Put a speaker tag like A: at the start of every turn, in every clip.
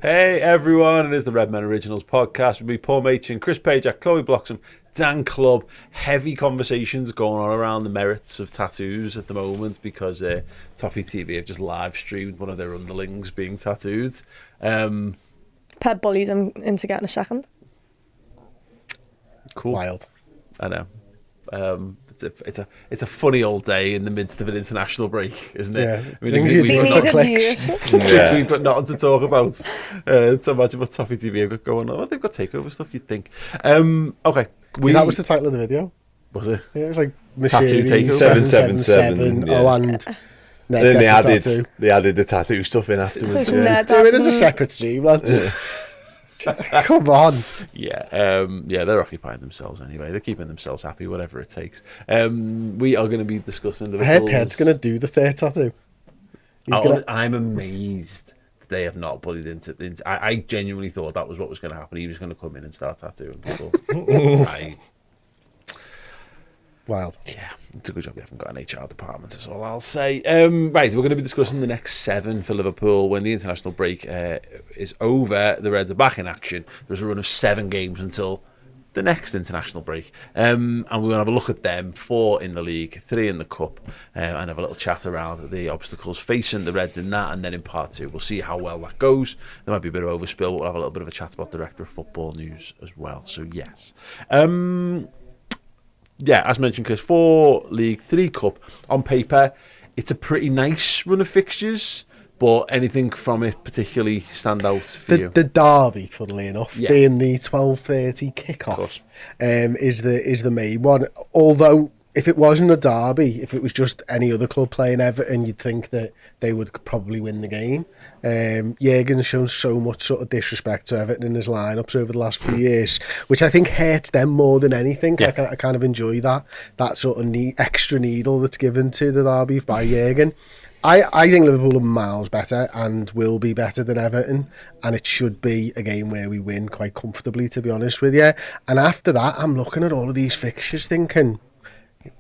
A: Hey everyone, it is the Redmen Originals podcast with me, Paul Machin, Chris Pajak, Chloe Bloxham, Dan Clubb. Heavy conversations going on around the merits of tattoos at the moment because Toffee TV have just live streamed one of their underlings being tattooed.
B: Pep bullies him into getting a second.
A: Cool.
C: Wild.
A: I know. It's a funny old day in the midst of an international break, isn't it?
C: Yeah.
A: I mean,
B: Do you need to views?
A: We've got nothing to talk about. So imagine what Toffee TV have got going on. Well, they've got takeover stuff, you'd think. Okay.
C: That was the title of the video.
A: Was it?
C: Yeah, it was like
A: Tattoo Takeover.
C: 777.
A: Yeah.
C: Oh, and
A: Then they added the tattoo stuff in afterwards.
B: Yeah.
C: do it as a separate stream, lads. Come on.
A: Yeah, they're occupying themselves anyway. They're keeping themselves happy, whatever it takes. We are going to be discussing the
C: Head's going to do the third tattoo.
A: I'm amazed they have not bullied into. I genuinely thought that was what was going to happen. He was going to come in and start tattooing people.
C: Wild.
A: Yeah, it's a good job we haven't got an HR department, is all I'll say. Right, we're going to be discussing the next 7 for Liverpool when the international break is over. The Reds are back in action. There's a run of 7 games until the next international break. And we're going to have a look at them, 4 in the league, 3 in the cup, and have a little chat around the obstacles facing the Reds in that. And then in part 2, we'll see how well that goes. There might be a bit of overspill, but we'll have a little bit of a chat about the Director of Football news as well. So, yes. Yeah, as mentioned, Chris, 4 League, 3 Cup. On paper, it's a pretty nice run of fixtures, but anything from it particularly stand out for you?
C: The derby, funnily enough, being the 12:30 kickoff, is the main one. Although, if it wasn't a derby, if it was just any other club playing Everton, you'd think that they would probably win the game. Jurgen's shown so much sort of disrespect to Everton in his lineups over the last few years, which I think hurts them more than anything. I kind of enjoy that sort of extra needle that's given to the derby by Jurgen. I think Liverpool are miles better and will be better than Everton, and it should be a game where we win quite comfortably, to be honest with you. And after that, I'm looking at all of these fixtures thinking,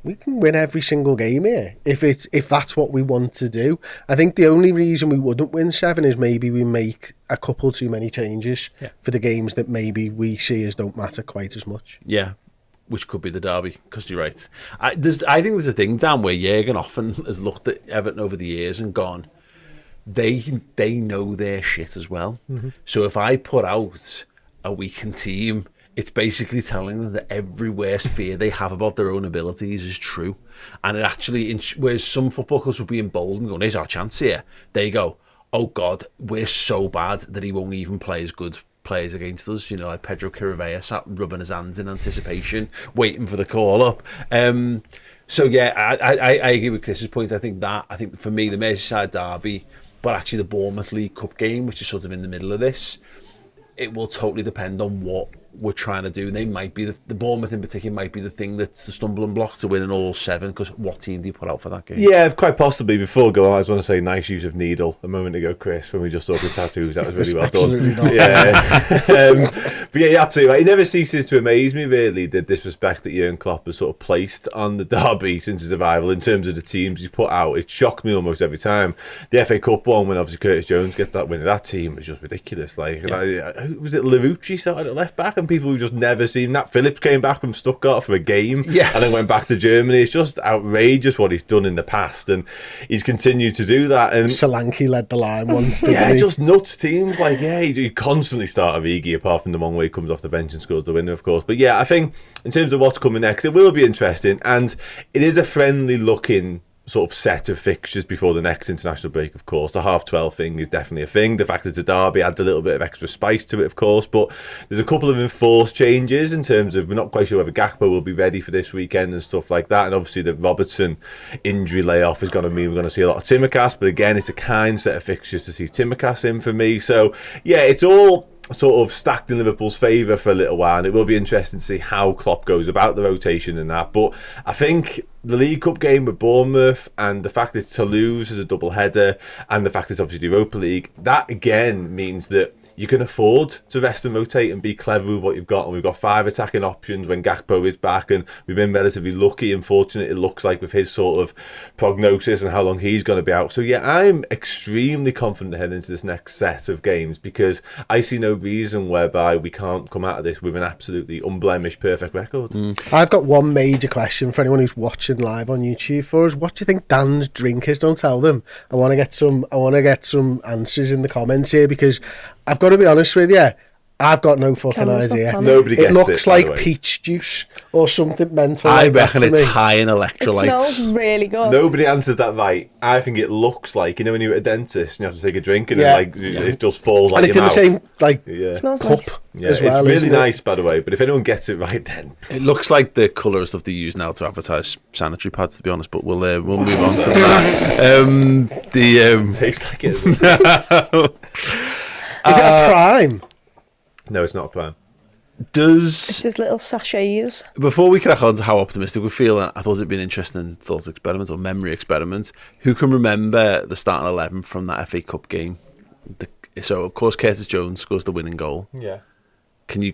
C: we can win every single game here if that's what we want to do. I think the only reason we wouldn't win 7 is maybe we make a couple too many changes for the games that maybe we see as don't matter quite as much.
A: Yeah, which could be the derby, because you're right. I think there's a thing, Dan, where Jurgen often has looked at Everton over the years and gone, they know their shit as well. Mm-hmm. So if I put out a weakened team, it's basically telling them that every worst fear they have about their own abilities is true. And it actually, whereas some football clubs would be emboldened going, here's our chance here. They go, oh God, we're so bad that he won't even play as good players against us. You know, like Pedro Quirivella sat rubbing his hands in anticipation, waiting for the call up. So yeah, I agree with Chris's point. I think for me, the Merseyside derby, but actually the Bournemouth League Cup game, which is sort of in the middle of this, it will totally depend on what we're trying to do. They might be the Bournemouth in particular might be the thing that's the stumbling block to winning all 7, because what team do you put out for that game?
D: Yeah, quite possibly. Before going, I just want to say nice use of needle a moment ago, Chris, when we just talked about tattoos. That was really well done. Yeah. But yeah, absolutely right. It never ceases to amaze me, really, the disrespect that Jurgen Klopp has sort of placed on the derby since his arrival in terms of the teams he's put out. It shocked me almost every time. The FA Cup one, when obviously Curtis Jones gets that win, that team was just ridiculous. Like who was it? Lavucci started at left back, and people who just never seen that. Phillips came back from Stuttgart for a game, and then went back to Germany. It's just outrageous what he's done in the past, and he's continued to do that. And
C: Solanke led the line once.
D: Just nuts teams. Like, you constantly start Origi, apart from the one where he comes off the bench and scores the winner, of course. But yeah, I think in terms of what's coming next, it will be interesting, and it is a friendly looking sort of set of fixtures before the next international break, of course. The 12:30 thing is definitely a thing. The fact that it's a derby adds a little bit of extra spice to it, of course, but there's a couple of enforced changes in terms of we're not quite sure whether Gakpo will be ready for this weekend and stuff like that, and obviously the Robertson injury layoff is going to mean we're going to see a lot of Timmercast, but again, it's a kind set of fixtures to see Timmercast in for me. So yeah, it's all sort of stacked in Liverpool's favour for a little while, and it will be interesting to see how Klopp goes about the rotation and that. But I think the League Cup game with Bournemouth, and the fact it's Toulouse as a double header, and the fact it's obviously the Europa League, that again means that you can afford to rest and rotate and be clever with what you've got. And we've got 5 attacking options when Gakpo is back, and we've been relatively lucky and fortunate, it looks like, with his sort of prognosis and how long he's going to be out. So yeah, I'm extremely confident heading into this next set of games, because I see no reason whereby we can't come out of this with an absolutely unblemished, perfect record.
C: I've got one major question for anyone who's watching live on YouTube for us. What do you think Dan's drink is? Don't tell them. I want to get some answers in the comments here, because I've got to be honest with you, I've got no fucking idea.
D: Nobody gets it.
C: It looks like peach juice or something mental.
A: I
C: like
A: reckon
C: that to
A: it's
C: me.
A: high in electrolytes.
B: It smells really good.
D: Nobody answers that right. I think it looks like, you know, when you're at a dentist and you have to take a drink and then it just falls
C: and
D: like
C: it's
D: your
C: in
D: mouth.
C: the same
B: It smells
C: cup
B: nice.
C: as well.
D: It's really
C: isn't
D: nice, by the way. But if anyone gets it right, then
A: It looks like the colours that they use now to advertise sanitary pads, to be honest. But we'll move on from that.
D: tastes like it.
C: Is it a prime?
D: No, it's not a plan.
B: It's his little sachets.
A: Before we crack on to how optimistic we feel, I thought it'd be an interesting thought experiment or memory experiment. Who can remember the starting 11 from that FA Cup game? So, of course, Curtis Jones scores the winning goal.
D: Yeah.
A: Can you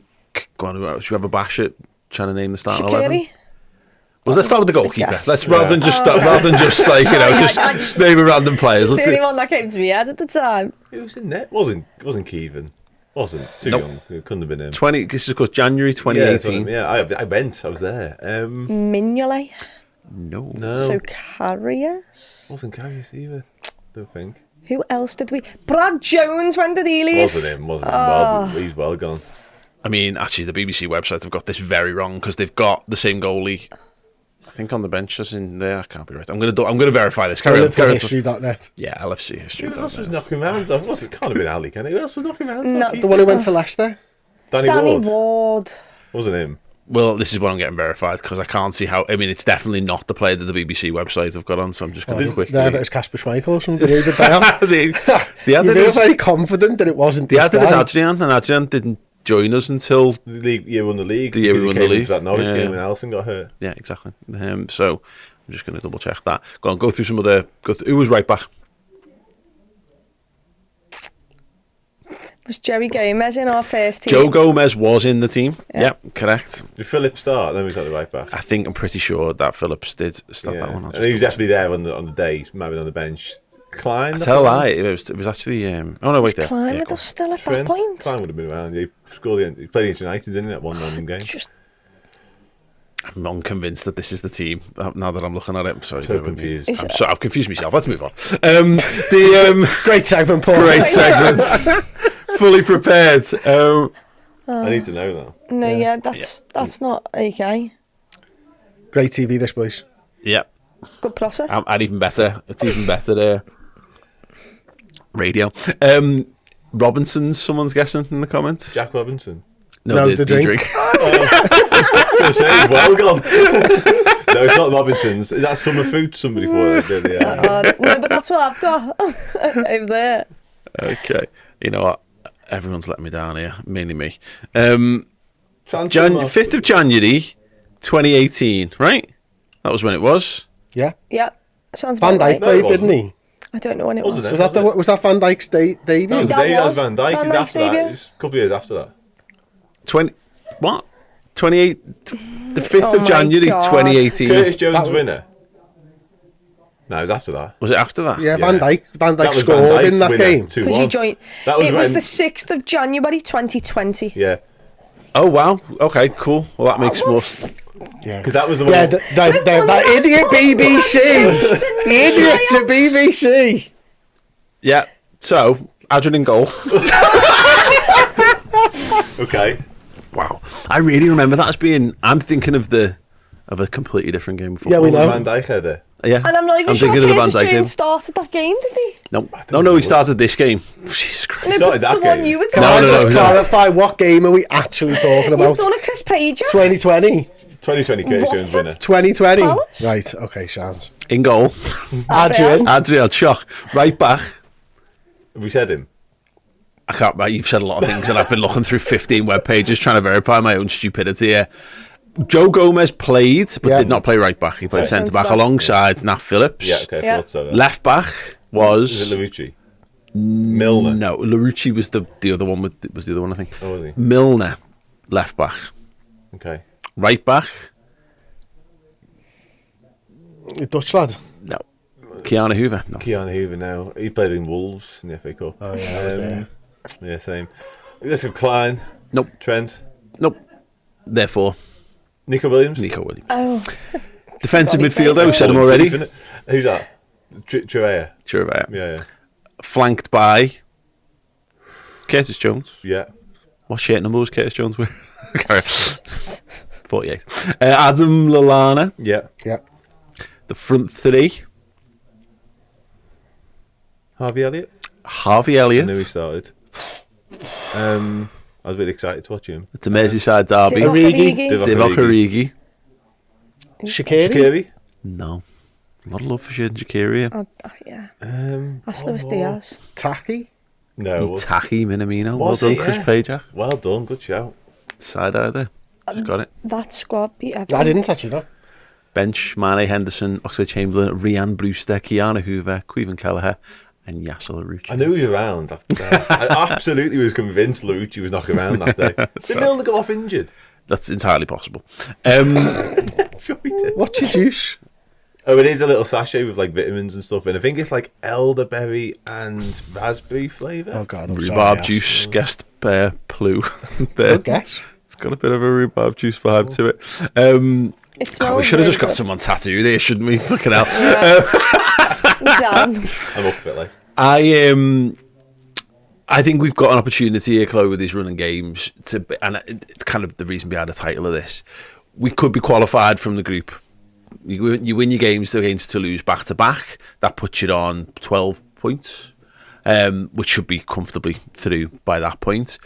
A: go on? Should we have a bash at trying to name the starting 11?
B: Shaqiri?
A: Well, let's start with the goalkeeper.
B: Yes.
A: Let's rather than just like just naming random players.
B: It's
A: Let's
B: the
A: see.
B: only one that came to me head at the time.
D: It was in net. Wasn't Keevan. Wasn't. Too
A: Nope.
D: young. It couldn't have been him.
A: This is, of course, January 2018.
D: Yeah, I went. I was there.
B: Mignolet.
A: No.
B: So Karius.
D: Wasn't Karius either. Don't think.
B: Who else did we? Brad Jones. When did he leave?
D: Wasn't him. Well, he's well gone.
A: I mean, actually, the BBC website have got this very wrong, because they've got the same goalie, I think, on the bench as in there. I can't be right. I'm gonna verify this. Carry on.
C: History.net.
A: Yeah, LFC history.
D: Who else was knocking rounds off? It can't have been Ali, can it? Who else was knocking rounds
B: No.
D: off?
C: The one who went to Leicester?
B: Danny Ward.
D: Wasn't him.
A: Well, this is what I'm getting verified, because I can't see how. I mean, it's definitely not the player that the BBC website have got on. So I'm just going to quickly.
C: There, it's Casper Schmeichel or something. Who did that?
A: You
C: feel very confident that it wasn't.
A: They
C: this
A: added as
C: guy.
A: Adrian, and Adrian didn't join us until
D: The league, you won the league.
A: The year we won the league.
D: That Norwich
A: Yeah.
D: game when Alisson got hurt.
A: Yeah, exactly. So I'm just going to double check that. Go through some of the. Who was right back?
B: Was Jerry Gomez in our first team?
A: Joe Gomez was in the team. Yeah, correct.
D: Did Phillips start? Then he's at the right back.
A: I'm pretty sure that Phillips did start that one.
D: And he was definitely there on the day. He's maybe on the bench. Klein.
A: I tell a lie. It was actually. Oh no, wait there.
B: Klein
A: Yeah,
B: with
A: go
B: us still at
D: Trent.
B: that point.
D: Klein would have been around. He scored. He played against United, didn't he? That one random game.
B: Just
A: I'm unconvinced that this is the team now that I'm looking at it. I'm sorry.
D: So confused.
A: I've confused myself. Let's move on.
C: Great segment, Paul.
A: Great segment. Fully prepared.
D: I need to know now.
B: no, that's not okay.
C: Great TV, this boys.
A: Yeah.
B: Good process.
A: And even better. It's even better there. Radio. Robinson's, someone's guessing in the comments.
D: Jack Robinson.
C: No, the drink.
D: I was going to say, well gone. No, it's not Robinson's. That's Summer Fruit. Somebody for it.
B: No, but that's what I've got over there.
A: Okay. You know what? Everyone's letting me down here. Mainly me. 5th of January 2018, right? That was when it was.
C: Yeah.
B: Yeah, sounds
C: Van
B: about
C: Dijk
B: right.
D: No, it
C: played, didn't he?
B: I don't know when it
D: Wasn't
B: was.
D: it?
C: Was that Van Dijk's debut?
D: That was
B: That
D: That
B: was
D: Van Dijk.
B: Van
D: After
B: Dijk's
D: that,
B: debut.
D: it was a couple of years after that.
A: 28. The 5th
B: Oh
A: of
B: my
A: January
B: God.
A: 2018.
D: Curtis Jones
C: That was-
D: winner. No, it was after that.
A: Was it after that?
C: Yeah, Van Dijk. Van
D: That
C: Dijk
D: was
C: scored
D: Van Dijk
C: in that
D: winner,
C: game.
D: 2-1.
B: Because you joined.
D: That was
B: It was
D: when-
B: the 6th of January 2020.
D: Yeah,
A: Oh wow. Okay, cool. Well, that makes more.
C: Yeah,
D: because that was the one.
C: yeah, that idiot BBC. The idiots at BBC.
A: Yeah. So Adrian in goal.
D: Okay.
A: Wow. I really remember that as being. I'm thinking of a completely different game. Of
C: Yeah, we
A: football.
C: know.
D: Van Dijk header.
A: Yeah.
B: And I'm not even sure
A: thinking of the Van
B: Curtis
A: Dijk game.
B: Jones started that game, did he?
A: No. He started this game. Jesus Christ.
B: No,
D: started
B: the
D: that
B: one
D: game.
B: you were
C: Can
B: talking
C: I
A: No,
C: just
A: no.
C: clarify what game are we actually talking
B: You've
C: about?
B: done a Chris Pager.
C: 2020.
D: 2020 Curtis Jones
B: Watford?
D: winner.
C: 2020.
B: Palace?
C: Right, okay, Shans.
A: In goal.
C: Adrian.
A: Adrian shock. Right back.
D: Have we said him?
A: I can't. You've said a lot of things, and I've been looking through 15 web pages trying to verify my own stupidity here. Joe Gomez played, but
C: Yeah.
A: did not play right back. He played centre back
B: Centre-back.
A: alongside Nat Phillips.
D: Yeah, okay,
B: Yeah.
D: thought so.
A: Left back
D: Was
A: was
D: it Larucci? Milner.
A: No, Larucci was the other one. Was the other one, I think.
D: Oh, was he?
A: Milner, left back.
D: Okay.
A: Right back.
C: Dutch lad.
A: No. Keanu Hoover. No.
D: Keanu Hoover now. He played in Wolves in the FA Cup.
C: Oh yeah, I was there.
D: Yeah, same. Let's go Klein.
A: Nope.
D: Trent.
A: Nope. Therefore,
D: Nico Williams.
A: Nico Williams.
B: Oh,
A: Defensive
B: Got it.
A: midfielder. We said him already.
D: Who's that? Trevea.
A: Sure about it.
D: Yeah.
A: Flanked by Curtis Jones.
D: Yeah.
A: What shirt number was Curtis Jones wearing? 48. Adam Lallana.
D: Yeah.
C: Yeah.
A: The front three.
D: Harvey Elliott.
A: Harvey
D: I
A: Elliott.
D: knew he started. I was really excited to watch him.
A: It's a Merseyside derby.
B: Origi.
A: Divock Origi.
C: Shaqiri.
D: Shaqiri.
A: No. A lot of love for Shaqiri.
B: Oh, yeah. That's
D: Oh,
B: Luis Diaz.
C: Taki.
D: No.
A: Tacky Minamino. Well
D: Was
A: done,
D: it,
A: Chris
D: yeah?
A: Pajak.
D: Well done. Good shout.
A: Side eye there. Just got it.
B: That squad beat everyone.
C: I didn't actually know.
A: Bench, Mane Henderson, Oxlade-Chamberlain, Rhian Brewster, Keanu Hoover, Queven Kelleher, and Yasser Larouci.
D: I knew he was around. I absolutely was convinced Larouci was knocking around that day. Did Milner go off injured?
A: That's entirely possible.
D: Sure he did.
C: What's your juice?
D: Oh, it is a little sachet with like vitamins and stuff, and I think it's like elderberry and raspberry flavour.
C: Oh God, I'm
A: Rhubarb
C: sorry.
A: juice, guest Plue.
C: Good guess.
A: It's got a bit of a rhubarb juice vibe to it.
B: It
A: God,
B: smells
A: we should have
B: really
A: just got
B: good.
A: someone tattooed here, shouldn't we? Fucking hell.
B: We're down.
D: I'm up for it, like.
A: I think we've got an opportunity here, Chloe, with these running games and it's kind of the reason behind the title of this. We could be qualified from the group. You win your games against Toulouse back to back. That puts you on 12 points, which should be comfortably through by that point.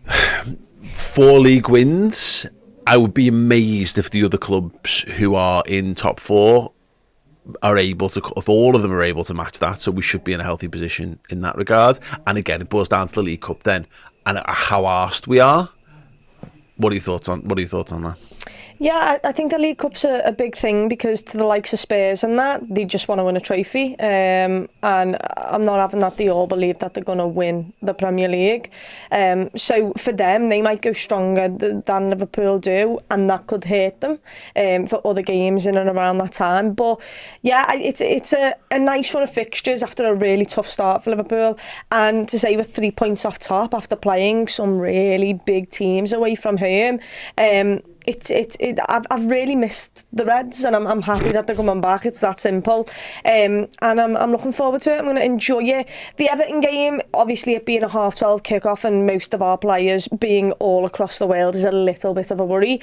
A: 4 league wins. I would be amazed if the other clubs who are in top 4 are able to, if all of them are able to match that. So we should be in a healthy position in that regard. And again, it boils down to the League Cup then and how arsed we are. What are your thoughts on that?
B: Yeah, I think the League Cup's a big thing because to the likes of Spurs and that, they just want to win a trophy. And I'm not having that they all believe that they're going to win the Premier League. So for them, they might go stronger than Liverpool do, and that could hurt them for other games in and around that time. But yeah, it's a nice run of fixtures after a really tough start for Liverpool. And to say we're 3 points off top after playing some really big teams away from home, I've really missed the Reds, and I'm happy that they're coming back. It's that simple, and I'm looking forward to it. I'm going to enjoy it. The Everton game, obviously it being a 12:30 kickoff, and most of our players being all across the world is a little bit of a worry.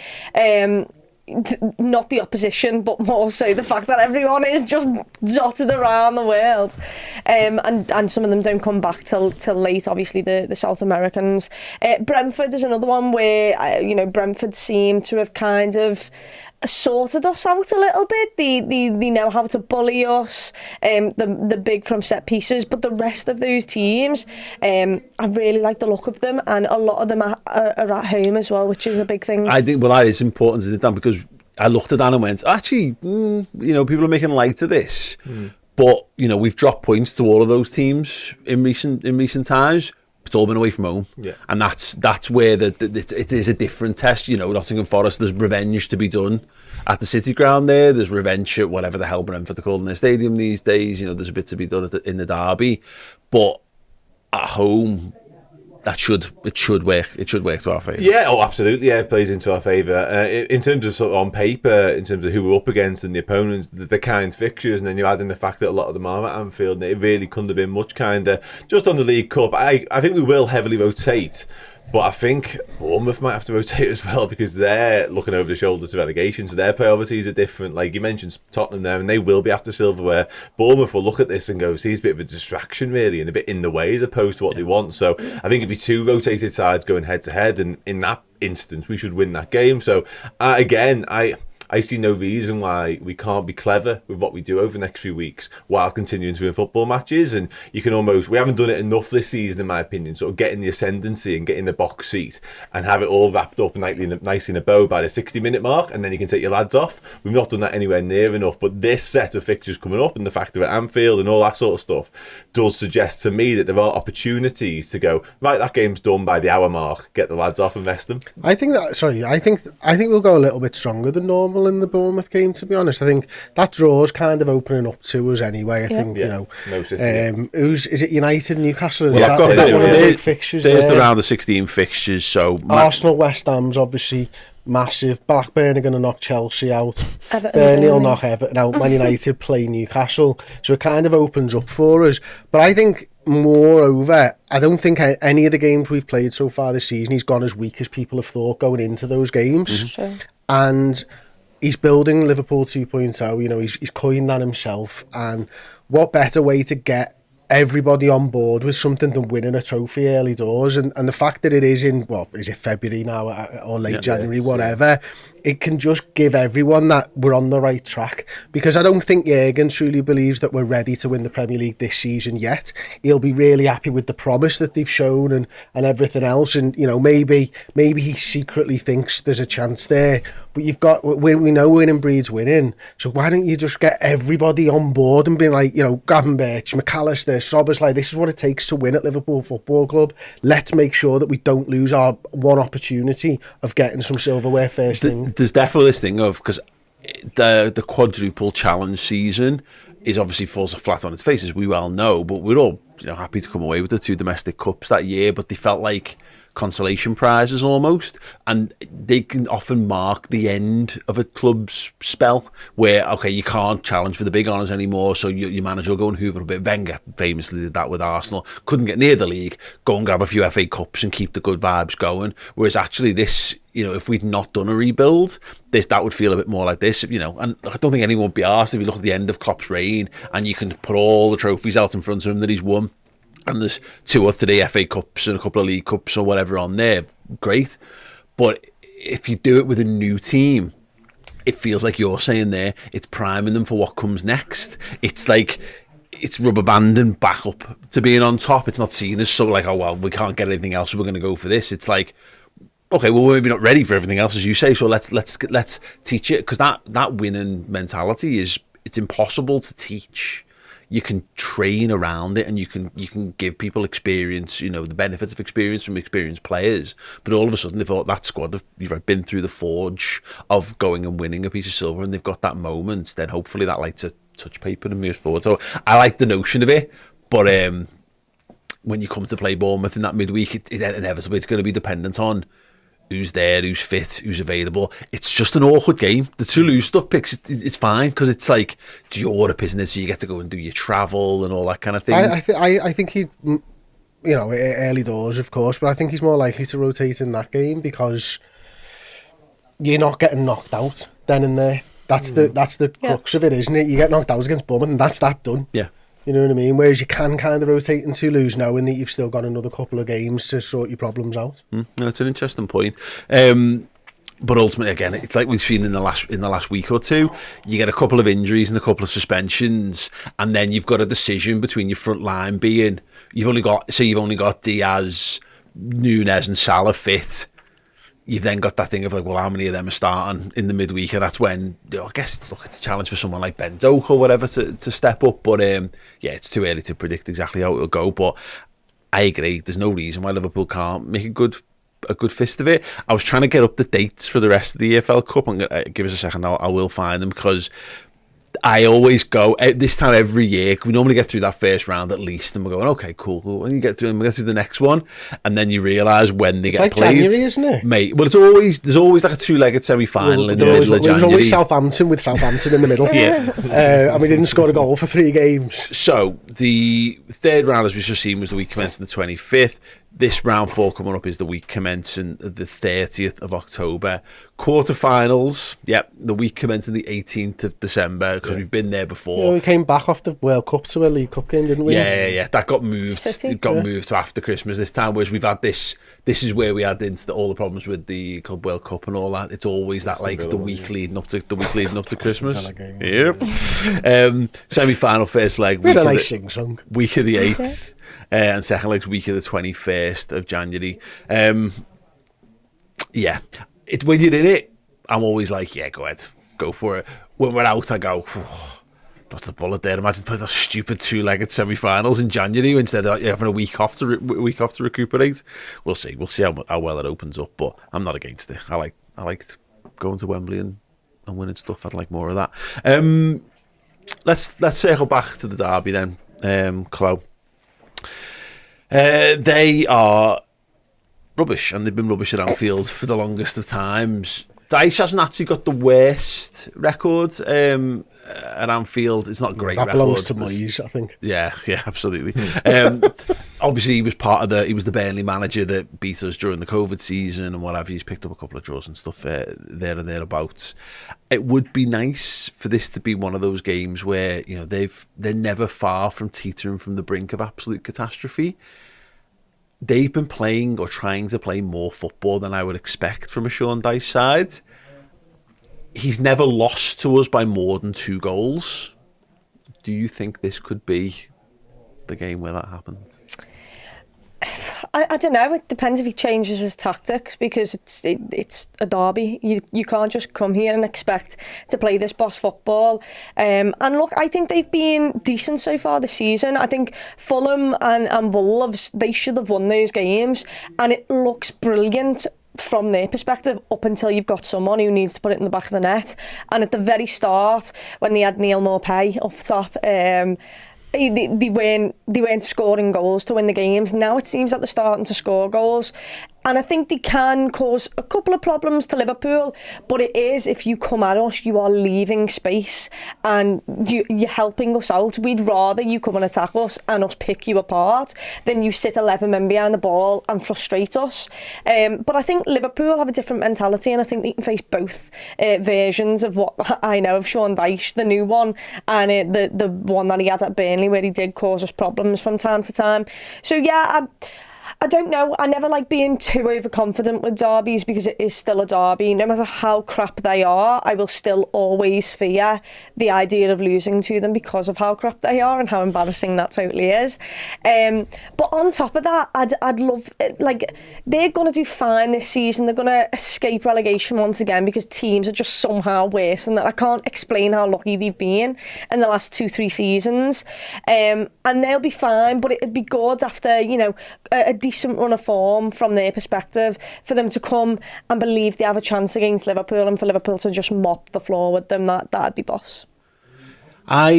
B: Not the opposition, but more so the fact that everyone is just dotted around the world, and some of them don't come back till late. Obviously, the South Americans. Brentford is another one where Brentford seem to have kind of sorted us out a little bit. They know how to bully us. The big from set pieces, but the rest of those teams, I really like the look of them, and a lot of them are at home as well, which is a big thing.
A: I think that is important, isn't it, Dan? Because I looked at that and went, actually, people are making light of this, but we've dropped points to all of those teams in recent times. It's all been away from home, and that's where it is a different test. Nottingham Forest, there's revenge to be done at the City Ground there. There's revenge at whatever the hell Brentford are called in their stadium these days. There's a bit to be done in the derby, but at home, it should work. It should work to our favour.
D: Yeah, absolutely. Yeah, it plays into our favour. In terms of sort of on paper, in terms of who we're up against and the opponents, the kind fixtures, and then you add in the fact that a lot of them are at Anfield, and it really couldn't have been much kinder. Just on the League Cup, I think we will heavily rotate. But I think Bournemouth might have to rotate as well, because they're looking over the shoulder to relegation, so their priorities are different. Like you mentioned Tottenham there, and they will be after silverware. Bournemouth will look at this and go, see, it's a bit of a distraction really, and a bit in the way as opposed to what they want. So I think it'd be 2 rotated sides going head to head, and in that instance we should win that game. So again, I see no reason why we can't be clever with what we do over the next few weeks while continuing to win football matches. And you can almost, we haven't done it enough this season, in my opinion, sort of getting the ascendancy and getting the box seat and have it all wrapped up nicely in a bow by the 60-minute mark, and then you can take your lads off. We've not done that anywhere near enough, but this set of fixtures coming up and the fact of it, Anfield and all that sort of stuff does suggest to me that there are opportunities to go, right, that game's done by the hour mark, get the lads off and rest them.
C: I think we'll go a little bit stronger than normal in the Bournemouth game, to be honest. I think that draw's kind of opening up to us anyway. I think, you know, is it United, Newcastle?
A: Well, I've got
C: one of the big fixtures.
A: There's the round of 16 fixtures. So
C: Arsenal, West Ham's obviously massive. Blackburn are going to knock Chelsea out. Burnley will knock Everton out. Man United play Newcastle. So it kind of opens up for us. But I think, moreover, I don't think any of the games we've played so far this season he's gone as weak as people have thought going into those games.
B: Sure.
C: And he's building Liverpool 2.0. You know, he's coined that himself. And what better way to get everybody on board with something than winning a trophy early doors, and the fact that it is in, well, is it February now or late January, whatever, it can just give everyone that we're on the right track, because I don't think Jurgen truly believes that we're ready to win the Premier League this season yet. He'll be really happy with the promise that they've shown and everything else, and you know, maybe he secretly thinks there's a chance there, but we know winning breeds winning, so why don't you just get everybody on board and be like, you know, Gravenberch, McAllister, Sobbers, like, this is what it takes to win at Liverpool Football Club. Let's make sure that we don't lose our one opportunity of getting some silverware first thing.
A: There's definitely this thing of, because the quadruple challenge season is obviously falls flat on its face, as we well know, but we're all, you know, happy to come away with the 2 domestic cups that year, but they felt like consolation prizes almost, and they can often mark the end of a club's spell where, okay, you can't challenge for the big honours anymore, so your manager will go and hoover a bit. Wenger famously did that with Arsenal, couldn't get near the league, go and grab a few FA Cups and keep the good vibes going, whereas actually this, you know, if we'd not done a rebuild, that would feel a bit more like this, you know. And I don't think anyone would be arsed if you look at the end of Klopp's reign and you can put all the trophies out in front of him that he's won, and there's 2 or 3 FA Cups and a couple of League Cups or whatever on there, great. But if you do it with a new team, it feels like you're saying there, it's priming them for what comes next. It's like, it's rubber banding back up to being on top. It's not seen as so like, oh, well, we can't get anything else, so we're going to go for this. It's like, okay, well, we're maybe not ready for everything else, as you say, so let's teach it, because that winning mentality it's impossible to teach. You can train around it, and you can give people experience, you know, the benefits of experience from experienced players. But all of a sudden, they've got that squad, they've been through the forge of going and winning a piece of silver, and they've got that moment. Then hopefully that lights a touch paper and moves forward. So I like the notion of it, but when you come to play Bournemouth in that midweek, it inevitably it's going to be dependent on who's there, who's fit, who's available. It's just an awkward game. The Toulouse stuff picks, it's fine, because it's like, it's Europe, isn't it? So you get to go and do your travel and all that kind of thing.
C: I think he, you know, early doors, of course, but I think he's more likely to rotate in that game, because you're not getting knocked out then and there. That's the crux of it, isn't it? You get knocked out against Bournemouth, and that's that done. Yeah. You know what I mean? Whereas you can kind of rotate in Toulouse knowing that you've still got another couple of games to sort your problems out.
A: No, it's an interesting point. But ultimately, again, it's like we've seen in the last week or two. You get a couple of injuries and a couple of suspensions, and then you've got a decision between your front line being, you've only got Diaz, Núñez and Salah fit. You've then got that thing of like, well, how many of them are starting in the midweek? And that's when, you know, I guess it's a challenge for someone like Ben Doak or whatever to step up. But yeah, it's too early to predict exactly how it'll go. But I agree, there's no reason why Liverpool can't make a good fist of it. I was trying to get up the dates for the rest of the EFL Cup. I'm gonna give us a second. I will find them, because I always go this time every year. We normally get through that first round at least, and we're going, okay, cool. And you get through the next one, and then you realise when they get played.
C: January, isn't it,
A: mate? Well, there's always like a 2-legged semi-final in the middle of January.
C: There's always Southampton with Southampton in the middle. Yeah, and we didn't score a goal for 3 games.
A: So the third round, as we've just seen, was the week commencing the 25th. This round 4 coming up is the week commencing the 30th of October. Quarterfinals, yep, the week commencing the 18th of December, because we've been there before.
C: Yeah, we came back off the World Cup to a League Cup game, didn't we?
A: Yeah. That got moved.
B: City.
A: It got moved to after Christmas this time, whereas we've had this is where we had into all the problems with the Club World Cup and all that. It's always that, like, the week leading up to Christmas. Yep. Semi-final first leg.
C: We had a nice sing-song.
A: Week of the 8th. And second leg's week of the 21st of January. When you're in it, I'm always like, yeah, go ahead, go for it. When we're out, I go, that's the bullet there. Imagine playing those stupid 2-legged semi-finals in January instead of having a week off to recuperate. We'll see how well it opens up, but I'm not against it. I like going to Wembley and winning stuff. I'd like more of that. Let's circle back to the derby then, Chloe. They are rubbish, and they've been rubbish at Anfield for the longest of times. Dyche hasn't actually got the worst record at Anfield. It's not a great
C: that
A: record.
C: belongs to Moyes, I think.
A: Yeah, absolutely. Obviously, he was the Burnley manager that beat us during the COVID season and whatever. He's picked up a couple of draws and stuff there and thereabouts. It would be nice for this to be one of those games where, you know, they're never far from teetering from the brink of absolute catastrophe. They've been playing or trying to play more football than I would expect from a Sean Dyche side. He's never lost to us by more than 2 goals. Do you think this could be the game where that happens?
B: I don't know. It depends if he changes his tactics, because it's a derby. You can't just come here and expect to play this boss football. And look, I think they've been decent so far this season. I think Fulham and Wolves, they should have won those games, and it looks brilliant from their perspective up until you've got someone who needs to put it in the back of the net. And at the very start, when they had Neil Maupay up top, they weren't scoring goals to win the games. Now it seems that they're starting to score goals, and I think they can cause a couple of problems to Liverpool, but it is, if you come at us, you are leaving space and you're helping us out. We'd rather you come and attack us and us pick you apart than you sit 11 men behind the ball and frustrate us. But I think Liverpool have a different mentality, and I think they can face both versions of what I know of Sean Dyche, the new one and the one that he had at Burnley, where he did cause us problems from time to time. So yeah, I don't know. I never like being too overconfident with derbies, because it is still a derby. No matter how crap they are, I will still always fear the idea of losing to them because of how crap they are and how embarrassing that totally is. But on top of that, I'd love, like, they're going to do fine this season. They're going to escape relegation once again, because teams are just somehow worse, and that I can't explain how lucky they've been in the last 2-3 seasons. And they'll be fine, but it'd be good after, you know, a decent run of form from their perspective, for them to come and believe they have a chance against Liverpool, and for Liverpool to just mop the floor with them. That'd be boss.
C: I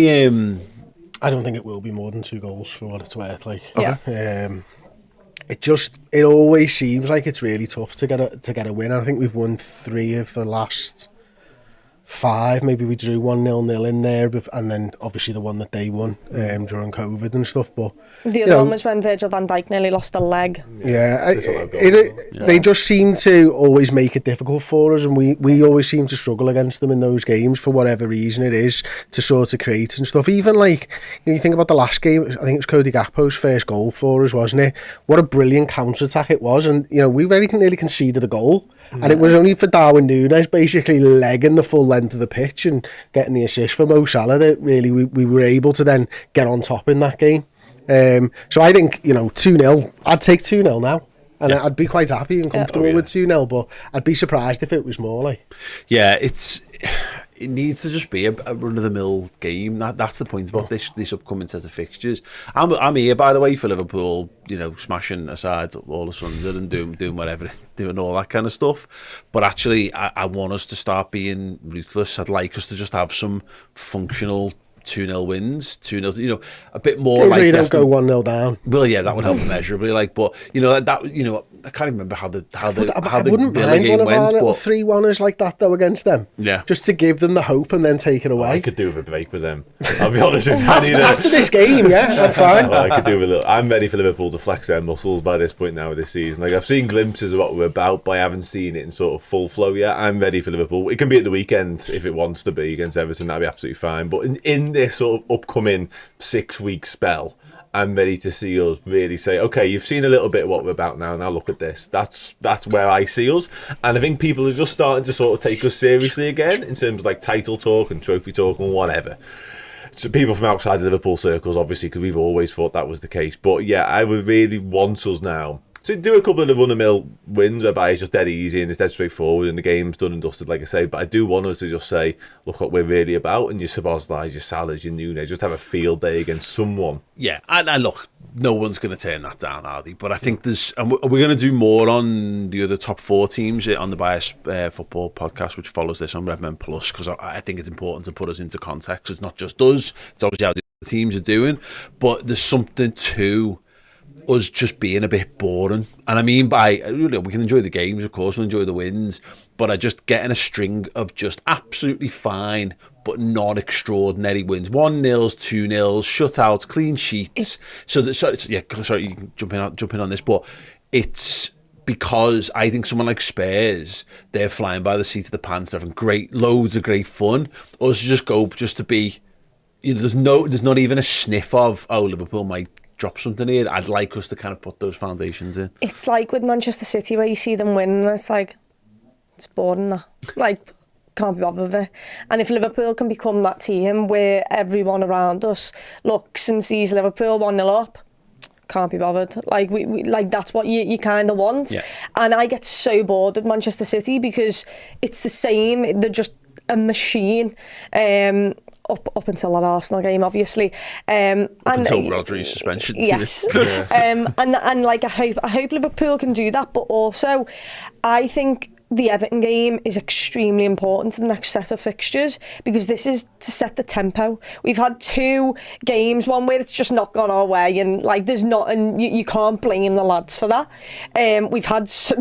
C: don't think it will be more than 2 goals, for what it's worth. Like, it always seems like it's really tough to get a win. I think we've won 3 of the last 5. Maybe we drew 1-0 in there, and then obviously the one that they won during COVID and stuff. But
B: the other one was when Virgil van Dijk nearly lost a leg.
C: Yeah, they just seem to always make it difficult for us, and we always seem to struggle against them in those games for whatever reason it is, to sort of create and stuff. Even like, you think about the last game, I think it was Cody Gakpo's first goal for us, wasn't it? What a brilliant counter-attack it was, and we very nearly conceded a goal. And it was only for Darwin Núñez basically legging the full length of the pitch and getting the assist for Mo Salah that really we were able to then get on top in that game. So I think, 2-0, I'd take 2-0 now. And I'd be quite happy and comfortable with 2-0, but I'd be surprised if it was more like.
A: Yeah, it needs to just be a run-of-the-mill game. That's the point about this upcoming set of fixtures. I'm here, by the way, for Liverpool, smashing aside all the Suns and doing whatever, doing all that kind of stuff. But actually, I want us to start being ruthless. I'd like us to just have some functional 2-0 wins, 2-0, a bit more.
C: Usually you don't go 1-0 down.
A: Well, yeah, that would help immeasurably. But I can't remember how the
C: I
A: Villa
C: wouldn't
A: game
C: mind one of our
A: went,
C: little
A: but
C: 3-1ers like that though against them.
A: Yeah.
C: Just to give them the hope and then take it away.
D: I could do with a break with them. I'll be honest with you.
C: After this game, yeah, I'm fine.
D: I could do with a little. I'm ready for Liverpool to flex their muscles by this point now of this season. Like, I've seen glimpses of what we're about, but I haven't seen it in sort of full flow yet. I'm ready for Liverpool. It can be at the weekend if it wants to be against Everton. That'd be absolutely fine. But in this sort of upcoming 6-week spell, I'm ready to see us really say, okay, you've seen a little bit of what we're about now. Now look at this. That's where I see us. And I think people are just starting to sort of take us seriously again in terms of like title talk and trophy talk and whatever. So people from outside the Liverpool circles, obviously, because we've always thought that was the case. But yeah, I would really want us now to do a couple of the run-of-mill wins whereby it's just dead easy and it's dead straightforward and the game's done and dusted, like I say. But I do want us to just say, look what we're really about, and your Szoboszlai, your Salah, your Núñez, just have a field day against someone.
A: yeah, and look, no one's going to turn that down, are they? But I think and we're going to do more on the other top 4 teams on the Bias Football podcast, which follows this on Redmen Plus, because I think it's important to put us into context. It's not just us; it's obviously how the other teams are doing, but there's something to us just being a bit boring. And I mean by, we can enjoy the games, of course, we'll enjoy the wins, but I just getting a string of just absolutely fine but non-extraordinary wins. 1-0, 2-0, shutouts, clean sheets. Sorry, you can jump in on this, but it's because I think someone like Spurs, they're flying by the seat of the pants, they're having loads of great fun. Us just go just to be, there's not even a sniff of, oh, Liverpool might drop something here. I'd like us to kind of put those foundations in.
B: It's like with Manchester City where you see them win and it's like, it's boring that. Like, can't be bothered with it. And if Liverpool can become that team where everyone around us looks and sees Liverpool 1-0 up, can't be bothered. Like we like that's what you kind of want.
A: Yeah.
B: And I get so bored with Manchester City because it's the same. They're just a machine. Up until that Arsenal game, obviously.
A: Until Rodri's suspension.
B: Yes. And like I hope Liverpool can do that, but also I think the Everton game is extremely important to the next set of fixtures because this is to set the tempo. We've had 2 games, one where it's just not gone our way, and like there's not, and you can't blame the lads for that. We've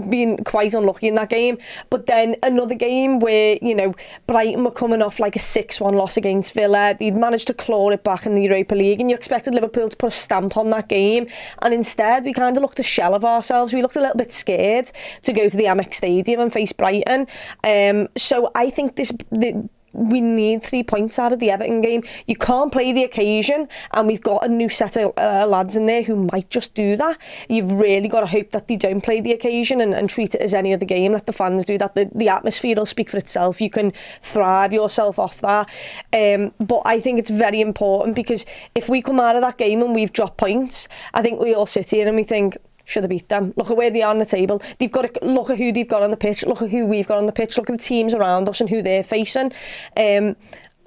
B: been quite unlucky in that game, but then another game where Brighton were coming off like a 6-1 loss against Villa. They'd managed to claw it back in the Europa League, and you expected Liverpool to put a stamp on that game, and instead we kind of looked a shell of ourselves. We looked a little bit scared to go to the Amex Stadium and face Brighton. So I think we need 3 points out of the Everton game. You can't play the occasion, and we've got a new set of lads in there who might just do that. You've really got to hope that they don't play the occasion and treat it as any other game. Let the fans do that. The atmosphere will speak for itself. You can thrive yourself off that. But I think it's very important because if we come out of that game and we've dropped points, I think we all sit here and we think, should have beat them. Look at where they are on the table. They've got to look at who they've got on the pitch. Look at who we've got on the pitch. Look at the teams around us and who they're facing.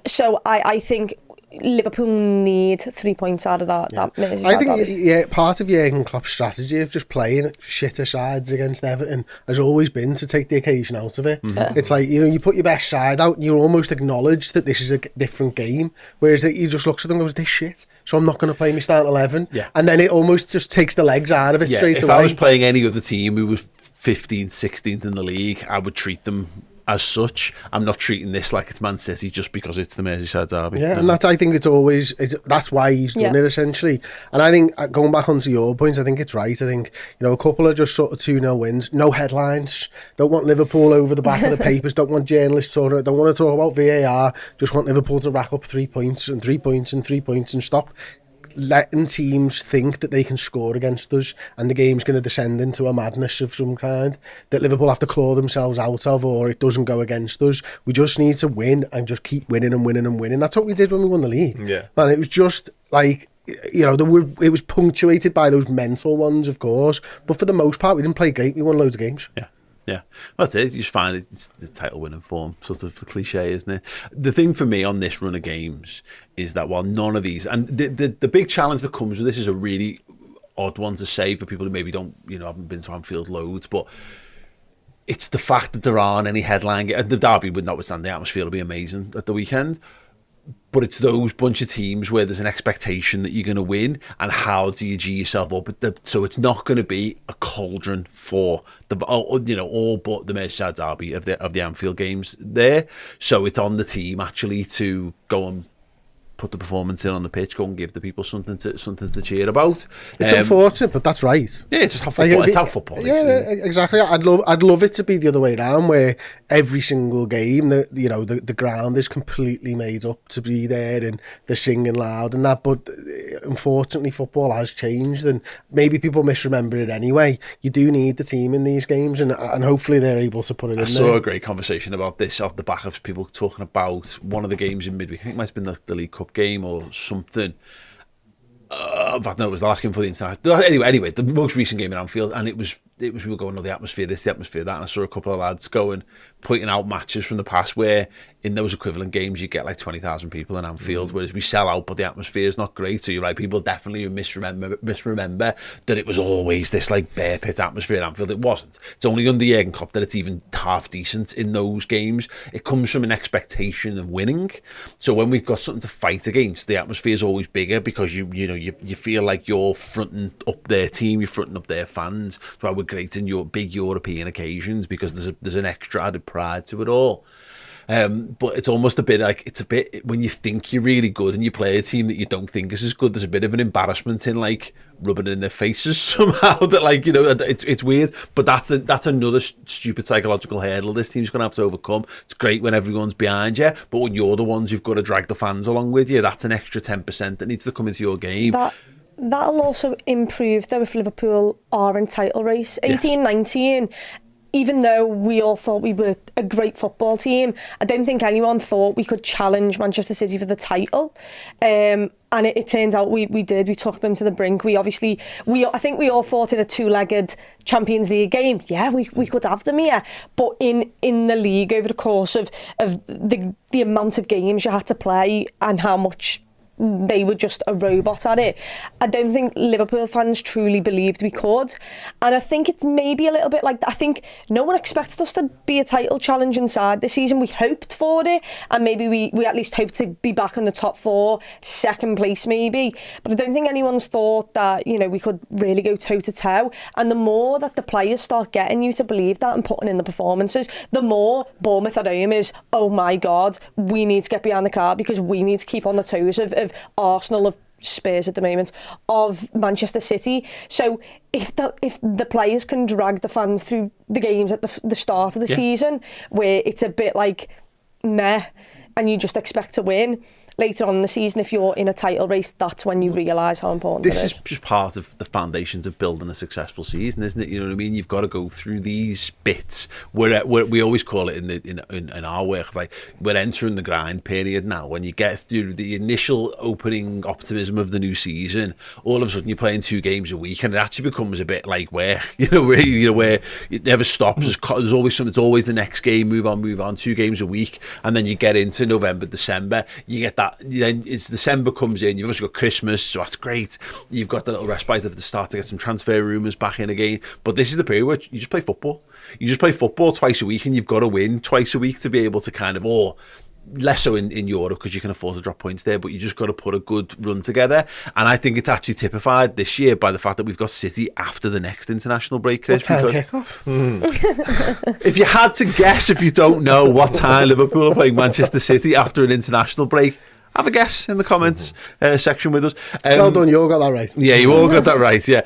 B: So I think Liverpool need 3 points out of that.
C: I think part of Jurgen Klopp's strategy of just playing shitter sides against Everton has always been to take the occasion out of it. Mm-hmm. It's like you put your best side out and you almost acknowledge that this is a different game, whereas that you just looks at them and goes, this shit, so I'm not going to play my starting 11.
A: Yeah.
C: And then it almost just takes the legs out of it straight away.
A: If I was playing any other team who was 15th, 16th in the league, I would treat them as such. I'm not treating this like it's Man City just because it's the Merseyside derby.
C: Yeah, and I think that's why he's done it essentially. And I think going back onto your points, I think it's right. I think a couple of just sort of 2-0 wins, no headlines. Don't want Liverpool over the back of the papers. Don't want journalists talking. Don't want to talk about VAR. Just want Liverpool to rack up 3 points and 3 points and 3 points and stop letting teams think that they can score against us and the game's going to descend into a madness of some kind that Liverpool have to claw themselves out of, or it doesn't go against us. We just need to win and just keep winning and winning and winning. That's what we did when we won the league. Yeah. And it was just like, it was punctuated by those mental ones, of course, but for the most part we didn't play great. We won loads of games.
A: Yeah, that's it. You just find it's the title winning form, sort of the cliche, isn't it? The thing for me on this run of games is that while none of these, and the big challenge that comes with this is a really odd one to say for people who maybe don't, haven't been to Anfield loads, but it's the fact that there aren't any headline games. The derby would notwithstand, the atmosphere will be amazing at the weekend. But it's those bunch of teams where there's an expectation that you're going to win, and how do you G yourself up? So it's not going to be a cauldron for all but the Merseyside derby of the Anfield games there. So it's on the team actually to go and put the performance in on the pitch, go and give the people something to cheer about.
C: It's unfortunate, but that's right.
A: Yeah, it's just how football. It's how football is.
C: Yeah, exactly. I'd love it to be the other way around, where every single game, the ground is completely made up to be there, and they're singing loud and that. But unfortunately, football has changed, and maybe people misremember it anyway. You do need the team in these games, and hopefully they're able to put it in there. I
A: saw a great conversation about this off the back of people talking about one of the games in midweek. I think it might have been the League Cup game or something. In fact, no, it was the last game for the international. Anyway, the most recent game in Anfield, and it was people going, the atmosphere this, the atmosphere that, and I saw a couple of lads pointing out matches from the past where in those equivalent games you get like 20,000 people in Anfield, whereas we sell out, but the atmosphere is not great. So you're right, people definitely misremember that it was always this like bear pit atmosphere in Anfield. It wasn't. It's only under Jurgen Klopp that it's even half decent in those games. It comes from an expectation of winning. So when we've got something to fight against, the atmosphere is always bigger because you feel like you're fronting up their team, you're fronting up their fans. That's why we're great in your big European occasions, because there's an extra added pride to it all. But it's almost a bit when you think you're really good and you play a team that you don't think is as good, there's a bit of an embarrassment in like rubbing it in their faces somehow that it's weird. But that's another stupid psychological hurdle this team's going to have to overcome. It's great when everyone's behind you, but when you're the ones who've got to drag the fans along with you, that's an extra 10% that needs to come into your game.
B: That'll also improve though if Liverpool are in title race. 18-19, even though we all thought we were a great football team, I don't think anyone thought we could challenge Manchester City for the title. And it turns out we did. We took them to the brink. I think we all thought in a two-legged Champions League game, we could have them here. But in the league, over the course of the amount of games you had to play and how much they were just a robot at it, I don't think Liverpool fans truly believed we could. And I think it's maybe a little bit like that. I think no one expected us to be a title challenge inside this season. We hoped for it, and maybe we at least hoped to be back in the top four, second place maybe. But I don't think anyone's thought that we could really go toe to toe. And the more that the players start getting you to believe that and putting in the performances, the more Bournemouth at home is, oh my God, we need to get behind the car because we need to keep on the toes of Arsenal, of Spurs at the moment, of Manchester City. So if the players can drag the fans through the games at the start of the season, where it's a bit like meh and you just expect to win, later on in the season, if you're in a title race, that's when you realise how important it is.
A: This is just part of the foundations of building a successful season, isn't it? You know what I mean? You've got to go through these bits where we always call it in our work, like we're entering the grind period now. When you get through the initial opening optimism of the new season, all of a sudden you're playing 2 games a week, and it actually becomes a bit like where it never stops. There's always something. It's always the next game. Move on. 2 games a week, and then you get into November, December. You get that. Then it's December comes in. You've also got Christmas, so that's great. You've got the little respite of the start to get some transfer rumours back in again. But this is the period where you just play football. You just play football twice a week, and you've got to win twice a week to be able to kind of, or less so in Europe because you can afford to drop points there, but you just got to put a good run together. And I think it's actually typified this year by the fact that we've got City after the next international break, Chris.
C: What time kickoff?
A: If you had to guess, if you don't know what time Liverpool are playing Manchester City after an international break, have a guess in the comments section with us.
C: Well done, you all got that right.
A: Yeah, you all got that right, yeah.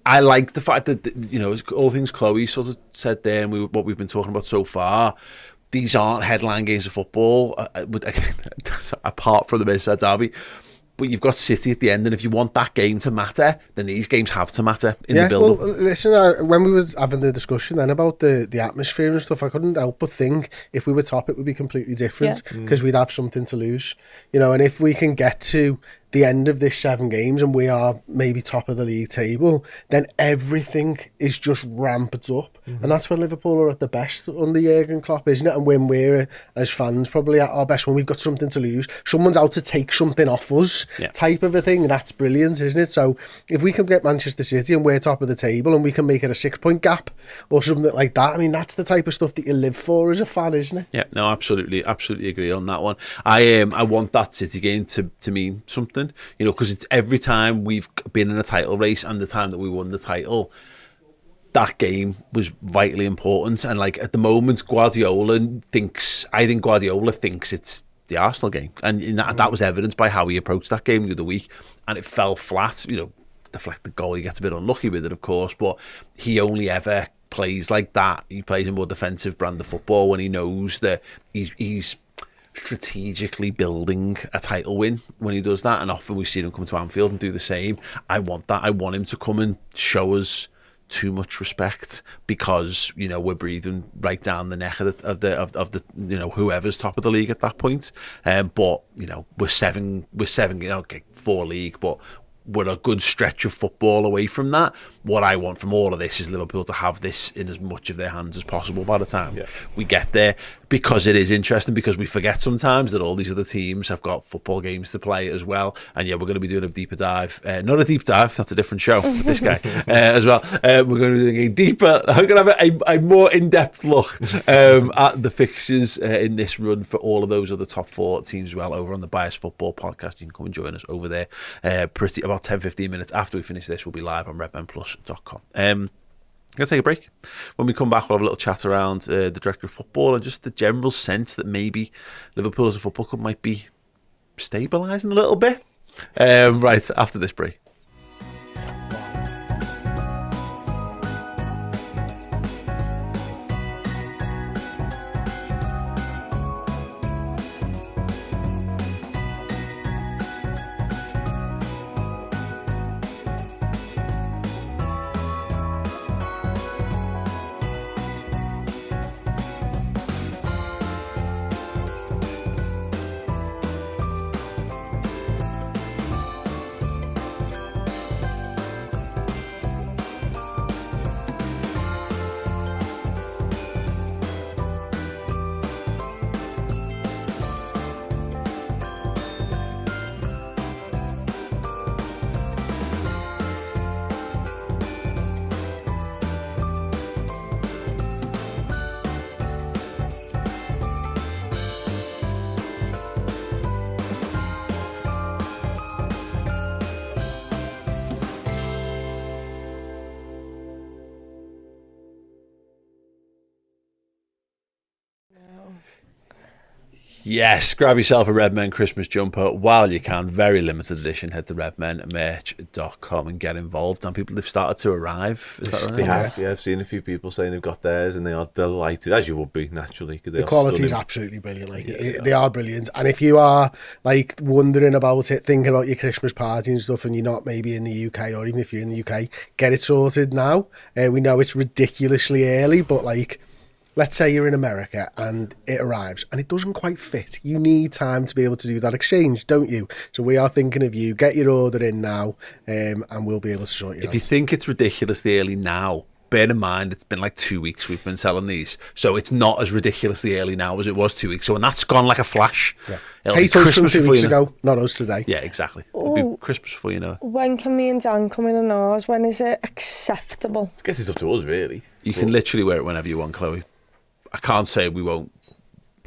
A: I like the fact that, all things Chloe sort of said there, and what we've been talking about so far, these aren't headline games of football, apart from the Merseyside derby. But you've got City at the end, and if you want that game to matter, then these games have to matter in the build-up.
C: Well, listen, when we were having the discussion then about the atmosphere and stuff, I couldn't help but think if we were top, it would be completely different because we'd have something to lose. And if we can get to the end of this 7 games and we are maybe top of the league table, then everything is just ramped up. And that's when Liverpool are at the best under Jurgen Klopp, isn't it? And when we're, as fans, probably at our best when we've got something to lose. Someone's out to take something off us, type of a thing. That's brilliant, isn't it? So if we can get Manchester City and we're top of the table and we can make it a 6-point gap or something like that, I mean, that's the type of stuff that you live for as a fan, isn't it?
A: Yeah, no, absolutely agree on that one. I want that City game to mean something, you know, because it's every time we've been in a title race and the time that we won the title, that game was vitally important. And like at the moment, I think Guardiola thinks it's the Arsenal game, and that was evidenced by how he approached that game the other week, and it fell flat. You know, deflected goal, he gets a bit unlucky with it, of course, but he only ever plays like that. He plays a more defensive brand of football when he knows that he's strategically building a title win when he does that, and often we've seen him come to Anfield and do the same. I want that. I want him to come and show us too much respect, because you know we're breathing right down the neck of the you know, whoever's top of the league at that point. But you know, we're seven, you know, okay, 4 league, but we're a good stretch of football away from that. What I want from all of this is Liverpool to have this in as much of their hands as possible by the time we get there, because it is interesting, because we forget sometimes that all these other teams have got football games to play as well. And yeah, we're going to be doing a deeper dive, not a deep dive, that's a different show, this guy as well. We're going to be doing a deeper, I'm going to have a more in-depth look at the fixtures in this run for all of those other top 4 teams as well, over on the Bias Football podcast. You can come and join us over there about 10-15 minutes after we finish this. We'll be live on redmenplus.com. I'm going to take a break. When we come back, we'll have a little chat around the director of football and just the general sense that maybe Liverpool as a football club might be stabilising a little bit. Right, after this break. Yes, grab yourself a Redmen Christmas jumper while you can. Very limited edition. Head to redmenmerch.com and get involved. And people have started to arrive. Is that right?
D: They have, yeah. I've seen a few people saying they've got theirs and they are delighted, as you would be, naturally.
C: The quality is absolutely brilliant. They are brilliant. And if you are like wondering about it, thinking about your Christmas party and stuff, and you're not maybe in the UK, or even if you're in the UK, get it sorted now. We know it's ridiculously early, but like, let's say you're in America and it arrives and it doesn't quite fit. You need time to be able to do that exchange, don't you? So we are thinking of you. Get your order in now, and we'll be able to sort you out.
A: If you think it's ridiculously early now, bear in mind it's been like 2 weeks we've been selling these, so it's not as ridiculously early now as it was 2 weeks ago, and that's gone like a flash.
C: Hate us from 2 weeks ago, not us today.
A: Yeah, exactly. It'll be Christmas before you know it.
B: When can me and Dan come in on ours? When is it acceptable?
D: I guess it's up to us, really.
A: You can literally wear it whenever you want, Chloe. I can't say we won't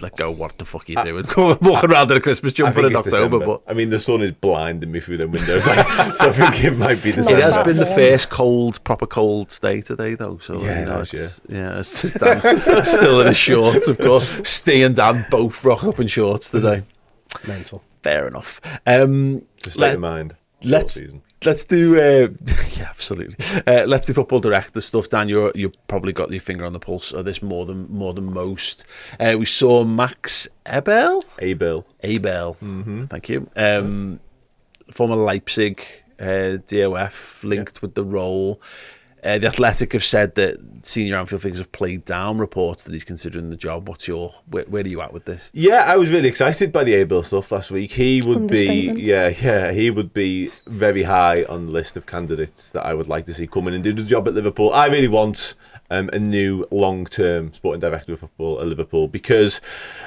A: let go. What the fuck are you doing? Walking around in a Christmas jumper in October, but
D: I mean, the sun is blinding me through the windows, so I think it might be December.
A: It has been the first proper cold day today, though. So
D: yeah,
A: you know, it's just Dan still in his shorts, of course. Steve and Dan both rock up in shorts today.
C: Mental.
A: Fair enough.
D: Just let mind.
A: Let's do yeah, absolutely. Let's do football director stuff. Dan, you probably got your finger on the pulse of this more than most. We saw Max Abel. Thank you. Former Leipzig DOF linked with the role. The Athletic have said that senior Anfield figures have played down reports that he's considering the job. Where are you at with this?
D: Yeah, I was really excited by the Abel stuff last week. He would be, he would be very high on the list of candidates that I would like to see come in and do the job at Liverpool. I really want a new long-term sporting director of football at Liverpool, because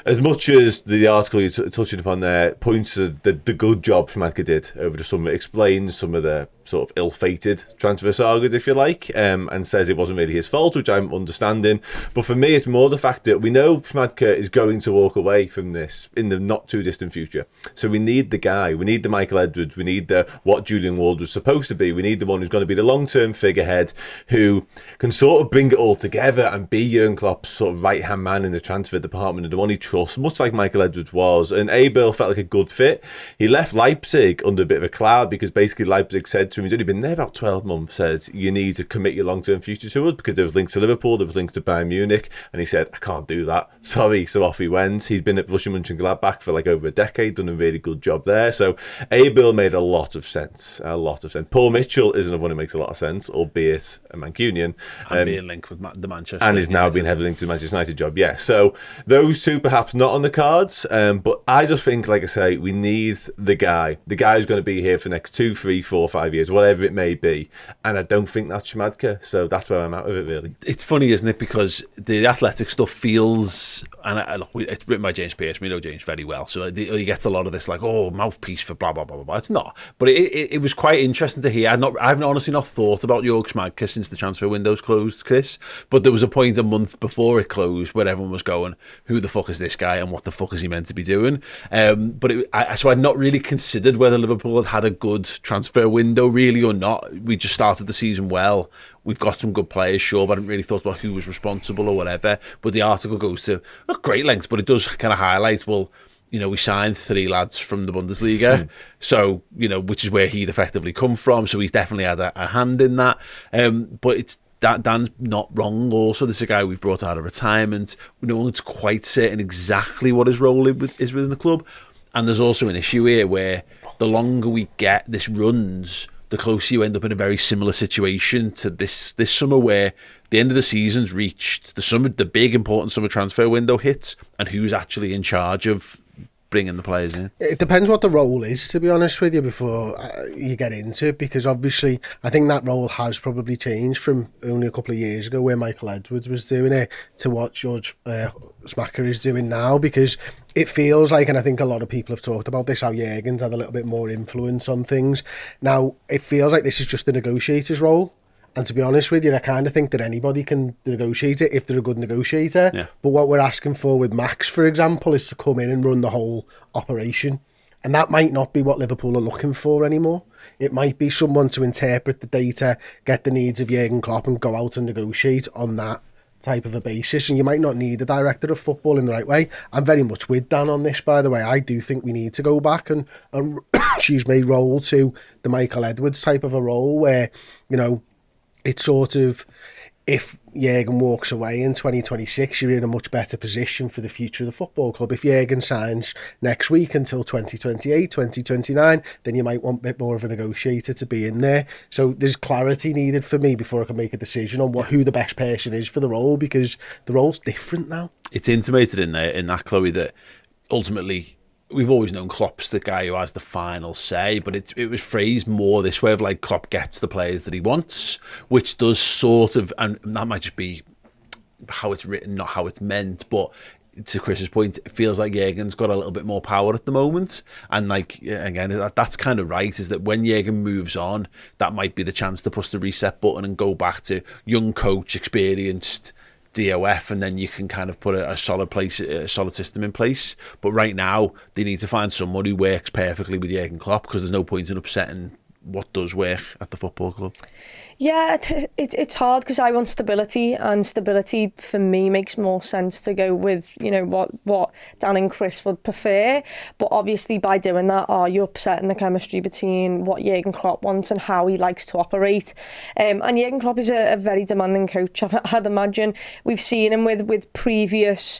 D: as much as the article you're touching upon there points to the good job Schmadtke did over the summer, explains some of the sort of ill-fated transfer sagas, if you like, and says it wasn't really his fault, which I'm understanding. But for me, it's more the fact that we know Schmadtke is going to walk away from this in the not-too-distant future. So we need the guy. We need the Michael Edwards. We need what Julian Ward was supposed to be. We need the one who's going to be the long-term figurehead who can sort of bring it all together and be Jurgen Klopp's sort of right-hand man in the transfer department and the one he trusts, much like Michael Edwards was. And Abel felt like a good fit. He left Leipzig under a bit of a cloud because basically Leipzig said to him, he'd only been there about 12 months, said, you need to commit your long-term future to us, because there was links to Liverpool, there was links to Bayern Munich, and he said, I can't do that. Sorry. So off he went. He'd been at Borussia Mönchengladbach for like over a decade, done a really good job there. So Abel made a lot of sense. Paul Mitchell is another one who makes a lot of sense, albeit a Mancunian.
A: And being linked with the Manchester
D: and is now being heavily linked to the Manchester United job. Yeah, so those two perhaps not on the cards, but I just think, like I say, we need the guy who's going to be here for the next 2, 3, 4, 5 years, whatever it may be, and I don't think that's Schmadtke, so that's where I'm at with it, really.
A: It's funny, isn't it, because the athletic stuff feels, and it's written by James Pearce, we know James very well, so he gets a lot of this like, mouthpiece for blah blah blah blah. It's not, but it was quite interesting to hear. I've honestly not thought about Jörg Schmadtke since the transfer window's closed, Chris, but there was a point a month before it closed where everyone was going, who the fuck is this guy and what the fuck is he meant to be doing? So I'd not really considered whether Liverpool had a good transfer window really or not. We just started the season well. We've got some good players, sure, but I hadn't really thought about who was responsible or whatever. But the article goes to not great lengths, but it does kind of highlight, well, we signed 3 lads from the Bundesliga, so, which is where he'd effectively come from. So he's definitely had a hand in that. But Dan's not wrong also. This is a guy we've brought out of retirement. No one's quite certain exactly what his role is within the club. And there's also an issue here where the longer we get this runs, the closer you end up in a very similar situation to this summer, where the end of the season's reached, the big important summer transfer window hits, and who's actually in charge of bringing the players in.
C: It depends what the role is, to be honest with you, before you get into it, because obviously I think that role has probably changed from only a couple of years ago where Michael Edwards was doing it to what George Schmadtke is doing now, because it feels like, and I think a lot of people have talked about this, how Jurgen's had a little bit more influence on things. Now, it feels like this is just the negotiator's role. And to be honest with you, I kind of think that anybody can negotiate it if they're a good negotiator.
A: Yeah.
C: But what we're asking for with Max, for example, is to come in and run the whole operation. And that might not be what Liverpool are looking for anymore. It might be someone to interpret the data, get the needs of Jurgen Klopp and go out and negotiate on that type of a basis. And you might not need a director of football in the right way. I'm very much with Dan on this, by the way. I do think we need to go back and roll to the Michael Edwards type of a role where, it's sort of, if Jurgen walks away in 2026, you're in a much better position for the future of the football club. If Jurgen signs next week until 2028, 2029, then you might want a bit more of a negotiator to be in there. So there's clarity needed for me before I can make a decision on who the best person is for the role, because the role's different now.
A: It's intimated in that, Chloe, that ultimately we've always known Klopp's the guy who has the final say, but it was phrased more this way of like Klopp gets the players that he wants, which does sort of, and that might just be how it's written, not how it's meant, but to Chris's point, it feels like Jurgen's got a little bit more power at the moment. And like, again, that's kind of right, is that when Jurgen moves on, that might be the chance to push the reset button and go back to young coach, experienced DOF, and then you can kind of put a solid system in place. But right now, they need to find someone who works perfectly with Jurgen Klopp, because there's no point in upsetting what does work at the football club.
B: Yeah, it's hard because I want stability, and stability for me makes more sense to go with, what Dan and Chris would prefer. But obviously by doing that, you're upsetting the chemistry between what Jurgen Klopp wants and how he likes to operate. And Jurgen Klopp is a very demanding coach, I'd imagine. We've seen him with previous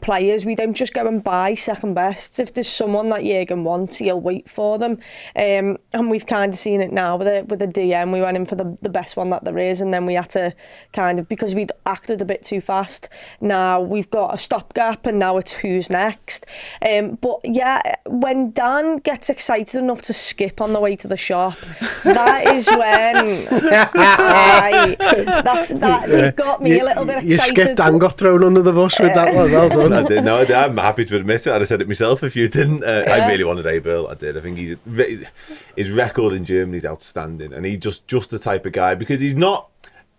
B: players. We don't just go and buy second bests. If there's someone that Jurgen wants, he'll wait for them. And we've kind kind of seeing it now with a DM. We went in for the best one that there is, and then we had to kind of, because we'd acted a bit too fast, now we've got a stopgap, and now it's who's next. But yeah, when Dan gets excited enough to skip on the way to the shop, that is when it got me a little bit excited.
C: You skipped and got thrown under the bus with that one. Well done.
D: I did. No, I'm happy to admit it. I'd have said it myself if you didn't. I really wanted Abel. I did. I think his record in Germany is outstanding, and he's just the type of guy, because he's not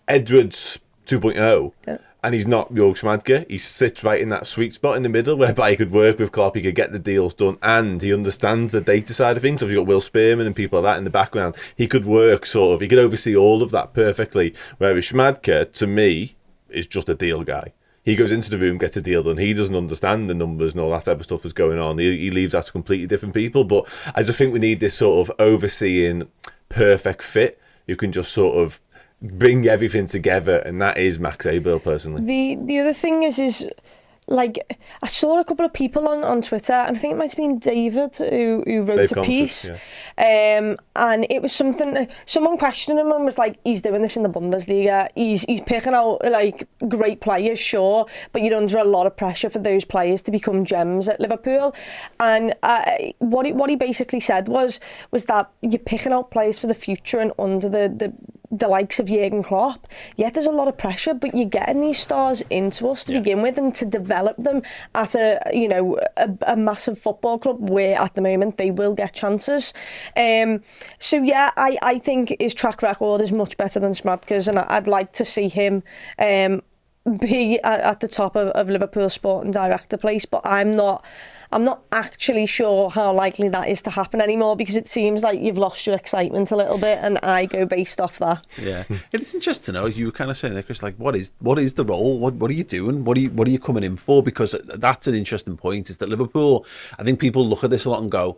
D: Edwards 2.0. Yeah. And he's not Jörg Schmadtke. He sits right in that sweet spot in the middle whereby he could work with Klopp, he could get the deals done, and he understands the data side of things. So you've got Will Spearman and people like that in the background. He could work he could oversee all of that perfectly. Whereas Schmadtke, to me, is just a deal guy. He goes into the room, gets the deal done. He doesn't understand the numbers and all that type of stuff that's going on. He leaves that to completely different people. But I just think we need this sort of overseeing perfect fit who can just sort of bring everything together, and that is Max Abel, personally.
B: The other thing is like, I saw a couple of people on Twitter, and I think it might have been David who wrote a piece, and it was something, someone questioned him and was like, he's doing this in the Bundesliga, he's picking out like great players, sure, but you're under a lot of pressure for those players to become gems at Liverpool. And what he basically said was that you're picking out players for the future and under the likes of Jurgen Klopp. Yet there's a lot of pressure, but you're getting these stars into us to begin with, and to develop them at a massive football club where at the moment they will get chances. So yeah, I think his track record is much better than Schmadtke's, and I'd like to see him be at the top of Liverpool's sporting director place, but I'm not actually sure how likely that is to happen anymore, because it seems like you've lost your excitement a little bit, and I go based off that.
A: Yeah, it's interesting to know. You were kind of saying there, Chris, like, what is the role? What are you doing? What are you coming in for? Because that's an interesting point. Is that Liverpool? I think people look at this a lot and go,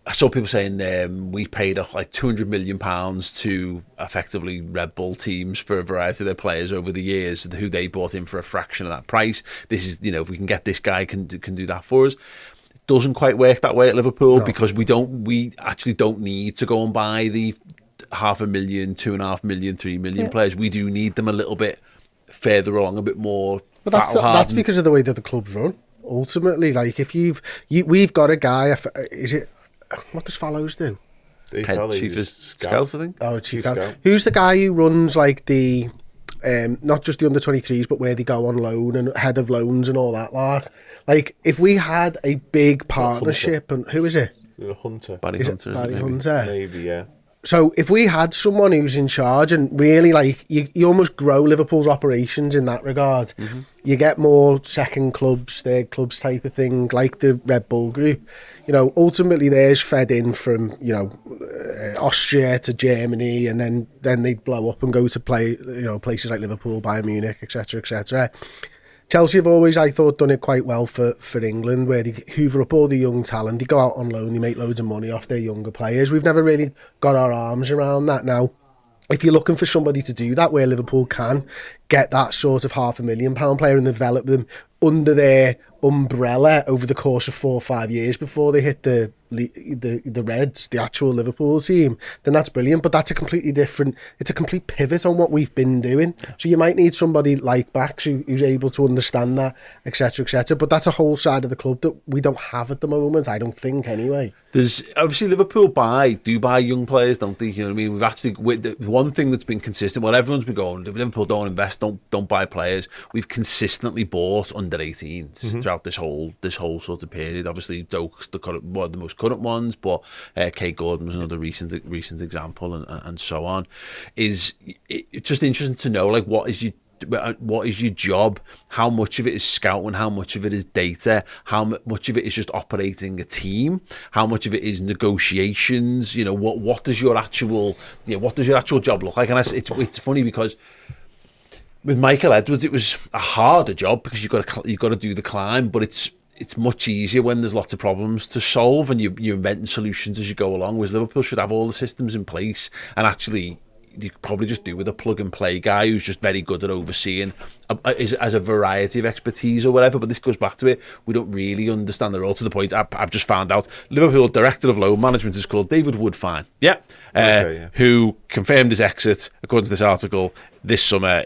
A: I saw people saying we paid off like £200 million to effectively Red Bull teams for a variety of their players over the years, who they bought in for a fraction of that price. This is, if we can get this guy can do that for us. It doesn't quite work that way at Liverpool, because we actually don't need to go and buy the 500,000, 2.5 million, 3 million players. We do need them a little bit further along, a bit more.
C: But that's because of the way that the club's run. Ultimately, like, if we've got a guy, is it? What does Fallows do?
A: Head chief of scout, I think.
C: Oh, chief scout. Who's the guy who runs like the, not just the under-23s, but where they go on loan and head of loans and all that? Like, if we had a big partnership, and who is it?
D: Hunter.
A: Barry Hunter.
C: Barry Hunter.
D: Maybe, yeah.
C: So if we had someone who's in charge, and really, like, you almost grow Liverpool's operations in that regard. Mm-hmm. You get more second clubs, third clubs type of thing, like the Red Bull group. Ultimately theirs fed in from, Austria to Germany, and then they'd blow up and go to play, places like Liverpool, Bayern Munich, etc., etc. Chelsea have always, I thought, done it quite well for England, where they hoover up all the young talent, they go out on loan, they make loads of money off their younger players. We've never really got our arms around that. Now, if you're looking for somebody to do that, where Liverpool can get that sort of £500,000 player and develop them under their umbrella over the course of 4 or 5 years before they hit the Reds, the actual Liverpool team, then that's brilliant. But that's a completely different, it's a complete pivot on what we've been doing. So you might need somebody like Bax who's able to understand that, etc., etc. But that's a whole side of the club that we don't have at the moment, I don't think, anyway.
A: There's obviously Liverpool do buy young players, don't they? You know what I mean? We've actually, one thing that's been consistent, well, everyone's been going, Liverpool don't invest, don't buy players. We've consistently bought under 18s throughout this whole sort of period. Obviously, Doak's one of the most current ones, but Kate Gordon was another recent example, and so on. It's just interesting to know, like, what is your job? How much of it is scouting? How much of it is data? How much of it is just operating a team? How much of it is negotiations? What does your actual job look like? And it's funny because with Michael Edwards, it was a harder job because you've got to do the climb, but it's much easier when there's lots of problems to solve and you're inventing solutions as you go along. Whereas Liverpool should have all the systems in place, and actually, you could probably just do with a plug and play guy who's just very good at overseeing, as a variety of expertise or whatever. But this goes back to it. We don't really understand the role, to the point I've just found out Liverpool director of loan management is called David Woodfine. Who confirmed his exit, according to this article, this summer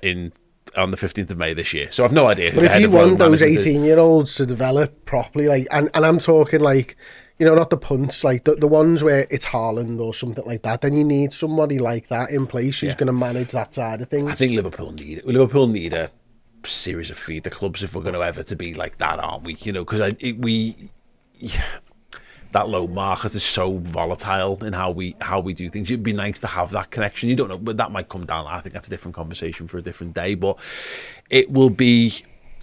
A: on the 15th of May this year. So I've no idea who
C: but
A: the
C: if
A: head
C: you
A: of loan
C: want those
A: management is.
C: 18-year-olds to develop properly, like, and I'm talking like, not the punts, like the ones where it's Haaland or something like that, then you need somebody like that in place who's going to manage that side of things.
A: I think Liverpool need a series of feeder clubs if we're going to ever to be like that, aren't we? Because that low market is so volatile in how we do things. It'd be nice to have that connection. You don't know, but that might come down. I think that's a different conversation for a different day. But it will be.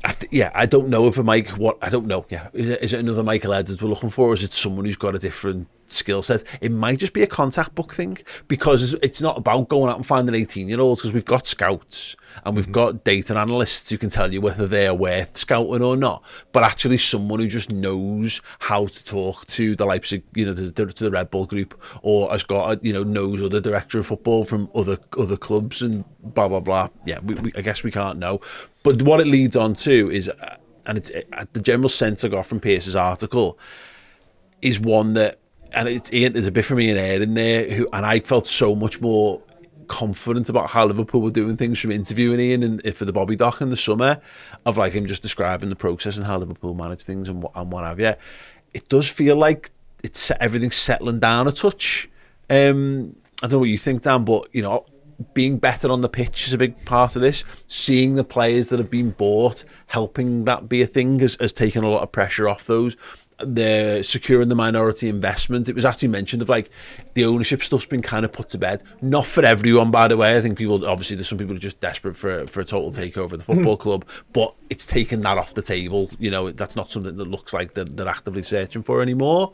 A: I don't know if I don't know. Yeah, is it another Michael Edwards we're looking for, or is it someone who's got a different skill set? It might just be a contact book thing, because it's not about going out and finding 18-year-olds, because we've got scouts and we've got data analysts who can tell you whether they're worth scouting or not. But actually, someone who just knows how to talk to the Leipzig, to the Red Bull group, or has got knows other director of football from other clubs and blah blah blah. Yeah, I guess we can't know. But what it leads on to is, and it's the general sense I got from Pierce's article, is one that, and there's a bit from Ian Eyre in there, and I felt so much more confident about how Liverpool were doing things from interviewing Ian for the Bobby Doc in the summer, of like him just describing the process and how Liverpool manage things and what have you. It does feel like everything's settling down a touch. I don't know what you think, Dan, but being better on the pitch is a big part of this. Seeing the players that have been bought, helping that be a thing, has taken a lot of pressure off those. They're securing the minority investment. It was actually mentioned of like the ownership stuff's been kind of put to bed. Not for everyone, by the way. I think obviously there's some people who are just desperate for a total takeover of the football club, but it's taken that off the table. That's not something that looks like they're actively searching for anymore.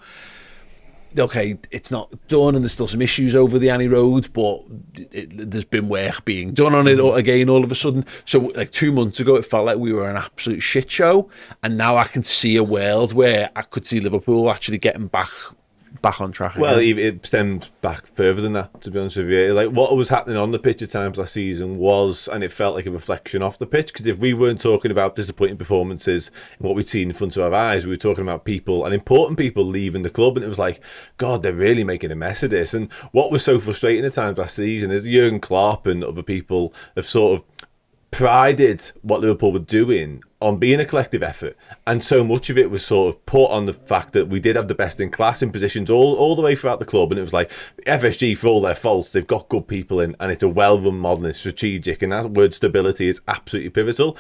A: Okay, it's not done, and there's still some issues over the Annie Road, but there's been work being done on it again all of a sudden. So like 2 months ago, it felt like we were an absolute shit show, and now I can see a world where I could see Liverpool actually getting back on track again.
D: Well, it stemmed back further than that, to be honest with you. Like, what was happening on the pitch at times last season was, and it felt like a reflection off the pitch, because if we weren't talking about disappointing performances and what we'd seen in front of our eyes, we were talking about people, and important people, leaving the club, and it was like, God, they're really making a mess of this. And what was so frustrating at times last season is Jurgen Klopp and other people have sort of prided what Liverpool were doing on being a collective effort, and so much of it was sort of put on the fact that we did have the best in class in positions all the way throughout the club, and it was like FSG, for all their faults, they've got good people in, and it's a well-run model, and it's strategic, and that word stability is absolutely pivotal.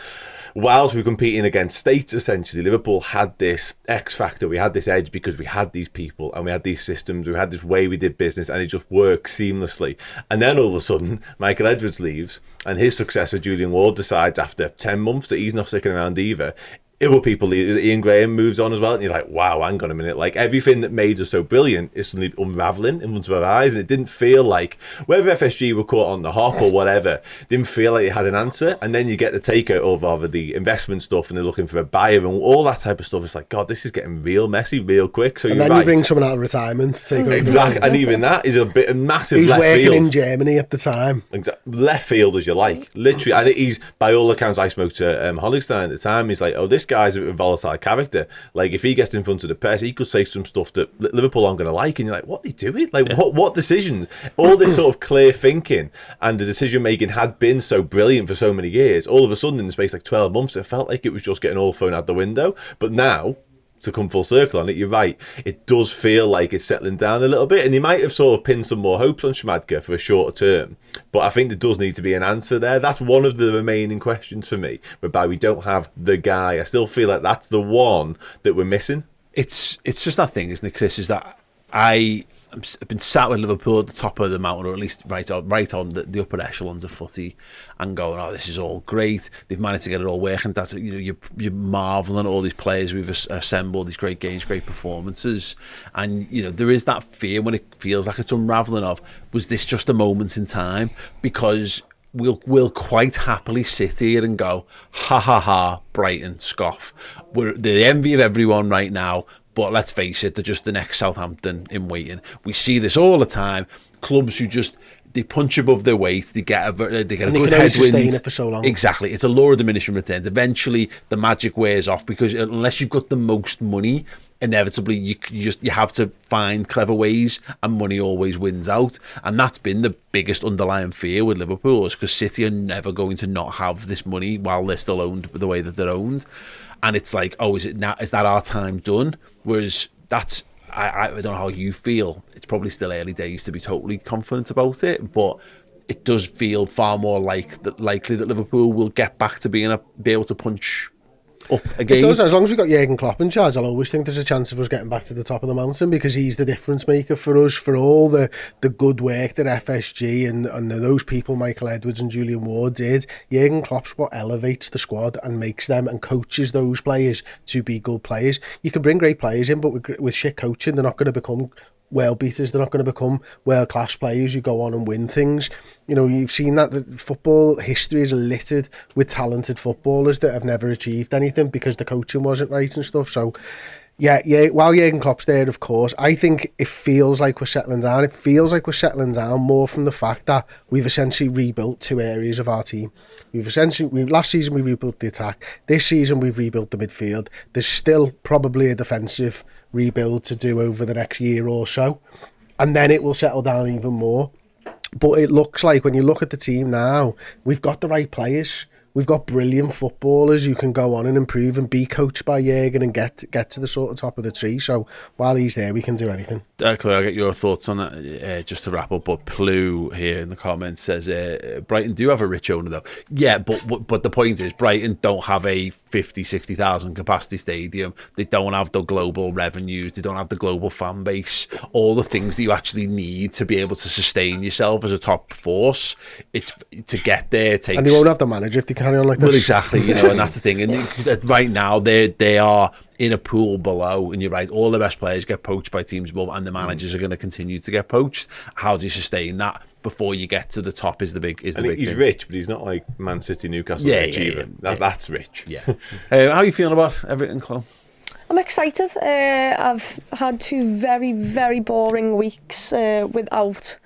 D: Whilst we were competing against states, essentially, Liverpool had this X factor, we had this edge because we had these people and we had these systems, we had this way we did business, and it just worked seamlessly. And then all of a sudden, Michael Edwards leaves, and his successor, Julian Ward, decides after 10 months that he's not sticking around either. Other people, Ian Graham moves on as well, and you're like, wow, hang on a minute, like everything that made us so brilliant is suddenly unravelling in front of our eyes, and it didn't feel like, whether FSG were caught on the hop or whatever, didn't feel like they had an answer. And then you get the takeover of the investment stuff, and they're looking for a buyer and all that type of stuff. It's like, God, this is getting real messy real quick. So
C: and
D: you're
C: then
D: right.
C: you bring someone out of retirement to take over.
D: Exactly, and even that is a massive
C: He's
D: left
C: working
D: field.
C: in Germany at the time.
D: Left field, as you like, literally. And he's, by all accounts, I spoke to Holligstein at the time. He's like, oh, this guy's a bit of a volatile character. Like, if he gets in front of the press, he could say some stuff that Liverpool aren't going to like, and you're like, what are they doing? Like, what decisions? All this sort of clear thinking and the decision making had been so brilliant for so many years. All of a sudden, in the space like 12 months, it felt like it was just getting all thrown out the window. But now, to come full circle on it, you're right, it does feel like it's settling down a little bit, and they might have sort of pinned some more hopes on Schmadke for a shorter term, but I think there does need to be an answer there. That's one of the remaining questions for me, whereby we don't have the guy. I still feel like that's the one that we're missing.
A: It's just that thing, isn't it, Chris, is that I've been sat with Liverpool at the top of the mountain, or at least right on the upper echelons of footy, and going, oh, this is all great. They've managed to get it all working. That's, you're marvelling at all these players we've assembled, these great games, great performances, and there is that fear when it feels like it's unravelling of, was this just a moment in time? Because we'll quite happily sit here and go, ha ha ha, Brighton, scoff. We're the envy of everyone right now. But let's face it, they're just the next Southampton in waiting. We see this all the time. Clubs who just they punch above their weight. They get a good
C: headwind. Sustain it for so long.
A: Exactly, it's a law of diminishing returns. Eventually, the magic wears off because unless you've got the most money, inevitably you have to find clever ways, and money always wins out. And that's been the biggest underlying fear with Liverpool, is because City are never going to not have this money while they're still owned the way that they're owned. And it's like, oh, is that our time done? Whereas that's. I don't know how you feel. It's probably still early days to be totally confident about it, but it does feel far more likely that Liverpool will get back to be able to punch up again.
C: It does, as long as we've got Jurgen Klopp in charge. I'll always think there's a chance of us getting back to the top of the mountain, because he's the difference maker for us, for all the good work that FSG and those people, Michael Edwards and Julian Ward, did. Jurgen Klopp's what elevates the squad and makes them and coaches those players to be good players. You can bring great players in, but with shit coaching, they're not going to become world beaters. They're not going to become world class players who go on and win things. You know, you've seen that the football history is littered with talented footballers that have never achieved anything because the coaching wasn't right and stuff. So yeah, while Jurgen Klopp's there, of course, I think it feels like we're settling down. It feels like we're settling down more from the fact that we've essentially rebuilt two areas of our team. Last season we rebuilt the attack. This season we've rebuilt the midfield. There's still probably a defensive rebuild to do over the next year or so, and then it will settle down even more. But it looks like, when you look at the team now, we've got the right players. We've got brilliant footballers who can go on and improve and be coached by Jurgen and get to the sort of top of the tree. So while he's there, we can do anything.
A: Claire, I'll get your thoughts on that just to wrap up. But Plu here in the comments says Brighton do have a rich owner though. Yeah, but the point is, Brighton don't have a 50,000-60,000 capacity stadium. They don't have the global revenues. They don't have the global fan base. All the things that you actually need to be able to sustain yourself as a top force. It's to get there takes.
C: And they won't have the manager if they carry on like this.
A: Well, exactly, you know, and that's the thing. And right now, they are in a pool below, and you're right, all the best players get poached by teams above, and the managers are going to continue to get poached. How do you sustain that before you get to the top is the big
D: he's
A: thing.
D: Rich, but he's not like Man City, Newcastle, That's rich.
A: Yeah. How are you feeling about Everton, Chloe?
B: I'm excited. I've had 2 very, very boring weeks without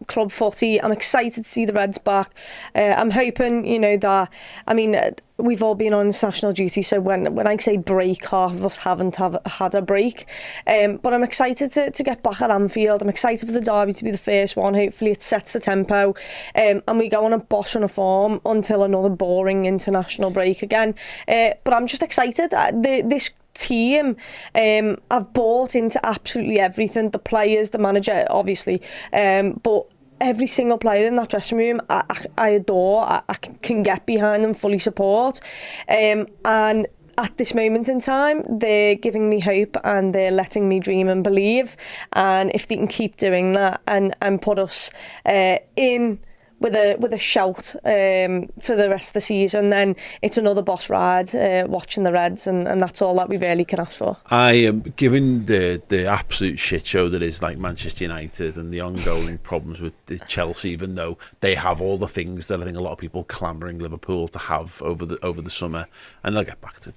B: club footy. I'm excited to see the Reds back. I'm hoping, that, we've all been on international duty, so when I say break, half of us haven't had a break. But I'm excited to get back at Anfield. I'm excited for the derby to be the first one. Hopefully it sets the tempo. And we go on a bosh on a form until another boring international break again. But I'm just excited. This team, I've bought into absolutely everything. The players, the manager, obviously. But every single player in that dressing room, I adore. I can get behind and fully support. And at this moment in time, they're giving me hope and they're letting me dream and believe. And if they can keep doing that and put us in with a shout for the rest of the season, then it's another boss ride watching the Reds, and that's all that we really can ask for.
A: I am given the absolute shit show that is like Manchester United and the ongoing problems with the Chelsea, even though they have all the things that I think a lot of people clamouring Liverpool to have over the summer, and they'll get back to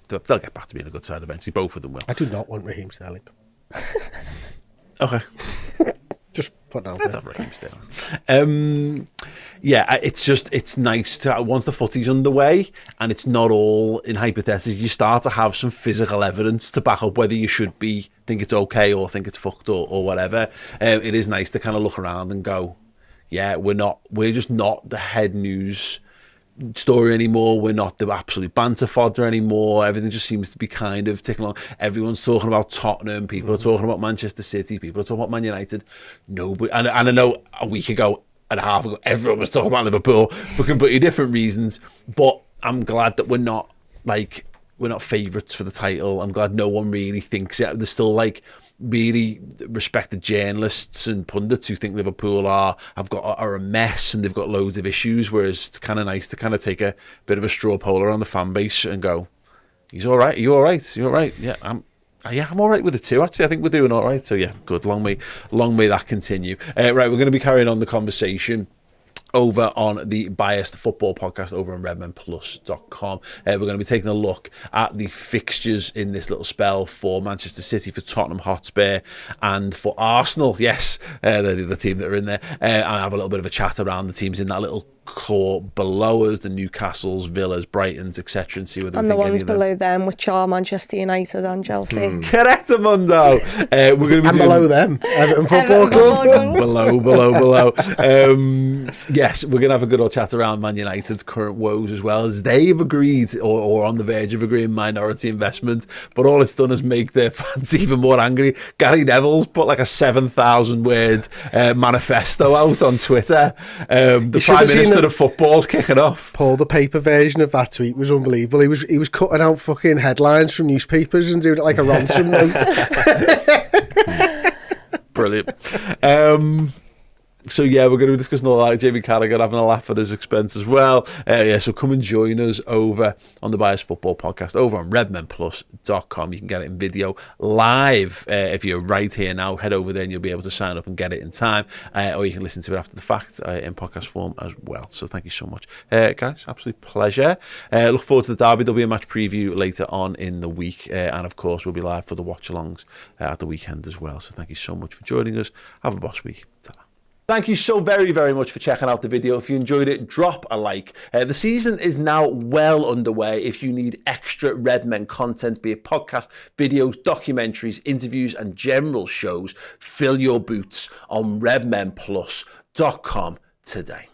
A: being a good side eventually. Both of them will.
C: I do not want Raheem Sterling.
A: Okay.
C: Just put out
A: Let's have Raheem Sterling. It's nice to, once the footy's underway and it's not all in hypotheticals, you start to have some physical evidence to back up whether you should think it's okay or think it's fucked or whatever. It is nice to kind of look around and go, yeah, we're just not the head news story anymore. We're not the absolute banter fodder anymore. Everything just seems to be kind of ticking along. Everyone's talking about Tottenhm. People are talking about Manchester City. People are talking about Man United. Nobody, and I know a week ago and a half ago, everyone was talking about Liverpool for completely different reasons. But I'm glad that we're not favourites for the title. I'm glad no one really thinks it. There's still really respected journalists and pundits who think Liverpool are a mess and they've got loads of issues, whereas it's kind of nice to kind of take a bit of a straw poll around the fan base and go, he's all right, are you all right, you're all right, yeah, I'm all right with it too, actually. I think we're doing all right, so yeah, good, long may that continue. Right, we're going to be carrying on the conversation over on the Biased Football Podcast over on redmenplus.com. We're going to be taking a look at the fixtures in this little spell for Manchester City, for Tottenham Hotspur, and for Arsenal. Yes, they're the team that are in there. And have a little bit of a chat around the teams in that little core below us, the Newcastles, Villas, Brightons, etc., and see whether
B: and
A: we
B: the
A: think
B: ones
A: any of them.
B: below them, which are Manchester United and Chelsea.
A: Correct, Mundo. We're going to be
C: And
A: doing...
C: below them, Everton Football Club.
A: below. Yes, we're going to have a good old chat around Man United's current woes, as well as they've agreed or on the verge of agreeing minority investment, but all it's done is make their fans even more angry. Gary Neville's put like a 7,000 word manifesto out on Twitter. The Prime Minister of Football's kicking off.
C: Paul, the paper version of that tweet was unbelievable. He was cutting out fucking headlines from newspapers and doing it like a ransom note.
A: Brilliant. So yeah, we're going to be discussing all that. Jamie Carragher having a laugh at his expense as well. So come and join us over on the Biased Football Podcast over on redmenplus.com. You can get it in video live. If you're right here now, head over there and you'll be able to sign up and get it in time. Or you can listen to it after the fact in podcast form as well. So thank you so much. Guys, absolute pleasure. Look forward to the derby. There'll be a match preview later on in the week. And of course, we'll be live for the watch-alongs at the weekend as well. So thank you so much for joining us. Have a boss week. Ta-ra. Thank you so very, very much for checking out the video. If you enjoyed it, drop a like. The season is now well underway. If you need extra Redmen content, be it podcast, videos, documentaries, interviews, and general shows, fill your boots on redmenplus.com today.